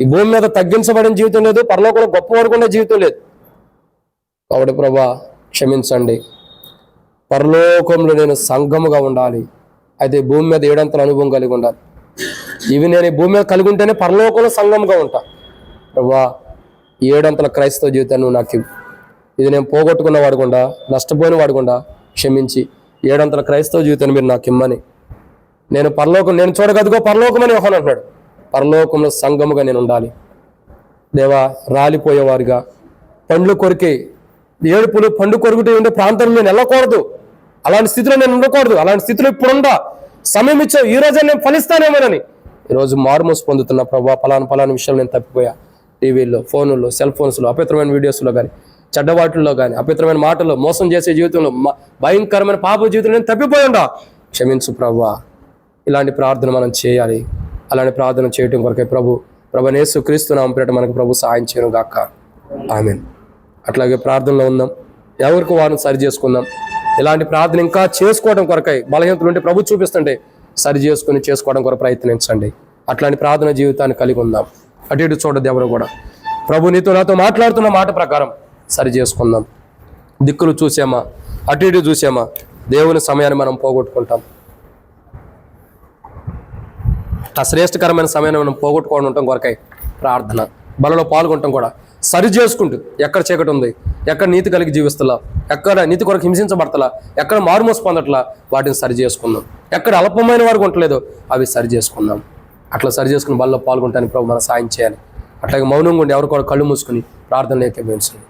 ఈ భూమి మీద తగ్గించబడిన జీవితం లేదు, పరలోకంలో గొప్పవాడు ఉండే జీవితం లేదు. కాబట్టి ప్రభా క్షమించండి. పరలోకంలో నేను సంఘముగా ఉండాలి, అయితే భూమి మీద 7 అంతల అనుభవం కలిగి ఉండాలి. ఇవి నేను ఈ భూమి మీద కలిగి ఉంటేనే పరలోకంలో సంఘముగా ఉంటా. ప్రభా 7 అంతల క్రైస్తవ జీవితాన్ని నువ్వు నాకు ఇది నేను పోగొట్టుకున్న వాడుకుండా, నష్టపోయిన వాడుకుండా క్షమించి 7 అంతల క్రైస్తవ జీవితాన్ని మీరు నాకు ఇమ్మని. నేను చూడగదిగో పరలోకం అని యోహాను అంటున్నాడు. పరలోకంలో సంఘముగా నేను ఉండాలి దేవా. రాలిపోయేవారుగా, పండ్లు కొరికే ఏడుపులు పండు కొరుకుతూ ఉండే ప్రాంతంలో నేను వెళ్ళకూడదు. అలాంటి స్థితిలో నేను ఉండకూడదు. అలాంటి స్థితిలో ఇప్పుడుండా సమయం ఇచ్చావు, ఈ రోజే నేను ఫలిస్తానేమోనని. ఈరోజు మారుమోసు పొందుతున్న ప్రభావ పలానా విషయాలు నేను తప్పిపోయా. టీవీల్లో, ఫోనుల్లో, సెల్ ఫోన్స్లో, అపవిత్రమైన వీడియోస్లో కానీ, చెడ్డవాటిల్లో కానీ, అపవిత్రమైన మాటల్లో, మోసం చేసే జీవితంలో, భయంకరమైన పాప జీవితంలో నేను తప్పిపోయిండా. క్షమించు ప్రభా. ఇలాంటి ప్రార్థన మనం చేయాలి. అలాంటి ప్రార్థన చేయటం కొరకే ప్రభు యేసు క్రీస్తు నామమున పేరిట మనకు ప్రభు సహాయం చేయను గాక. ఆమేన్. అట్లాగే ప్రార్థనలో ఉందాం, ఎవరికి వారిని సరి చేసుకుందాం. ఇలాంటి ప్రార్థన ఇంకా చేసుకోవడం కొరకై బలహీనతలు ఉంటే ప్రభు చూపిస్తుంటే సరి చేసుకోవడం కొరకు ప్రయత్నించండి. అట్లాంటి ప్రార్థన జీవితాన్ని కలిగి ఉందాం. అటు ఇటు చూడద్దు ఎవరు కూడా. ప్రభు నీతో నాతో మాట్లాడుతున్న మాట ప్రకారం సరి చేసుకుందాం. దిక్కులు చూసామా, అటు ఇటు చూసామా, దేవుని సమయాన్ని మనం పోగొట్టుకుంటాం. ఆ శ్రేష్టకరమైన సమయాన్ని మనం పోగొట్టుకోవడం కొరకై ప్రార్థన, బలలో పాల్గొనటం కూడా సరి చేసుకుంటూ ఎక్కడ చీకటి ఉంది ఎక్కడ నీతి కలిగి జీవిస్తలా, ఎక్కడ నీతి కొరకు హింసించబడతలా, ఎక్కడ మారుమోసు పొందట్లా వాటిని సరి చేసుకుందాం. ఎక్కడ అల్పమైన వారికి ఉండలేదో అవి సరి చేసుకుందాం. అట్లా సరి చేసుకుని బల్లో పాల్గొంటానికి ప్రభు మన సాయం చేయాలి. అట్లాగే మౌనంగా ఉండి ఎవరు కూడా కళ్ళు మూసుకుని ప్రార్థనలు ఏకీభవించండి.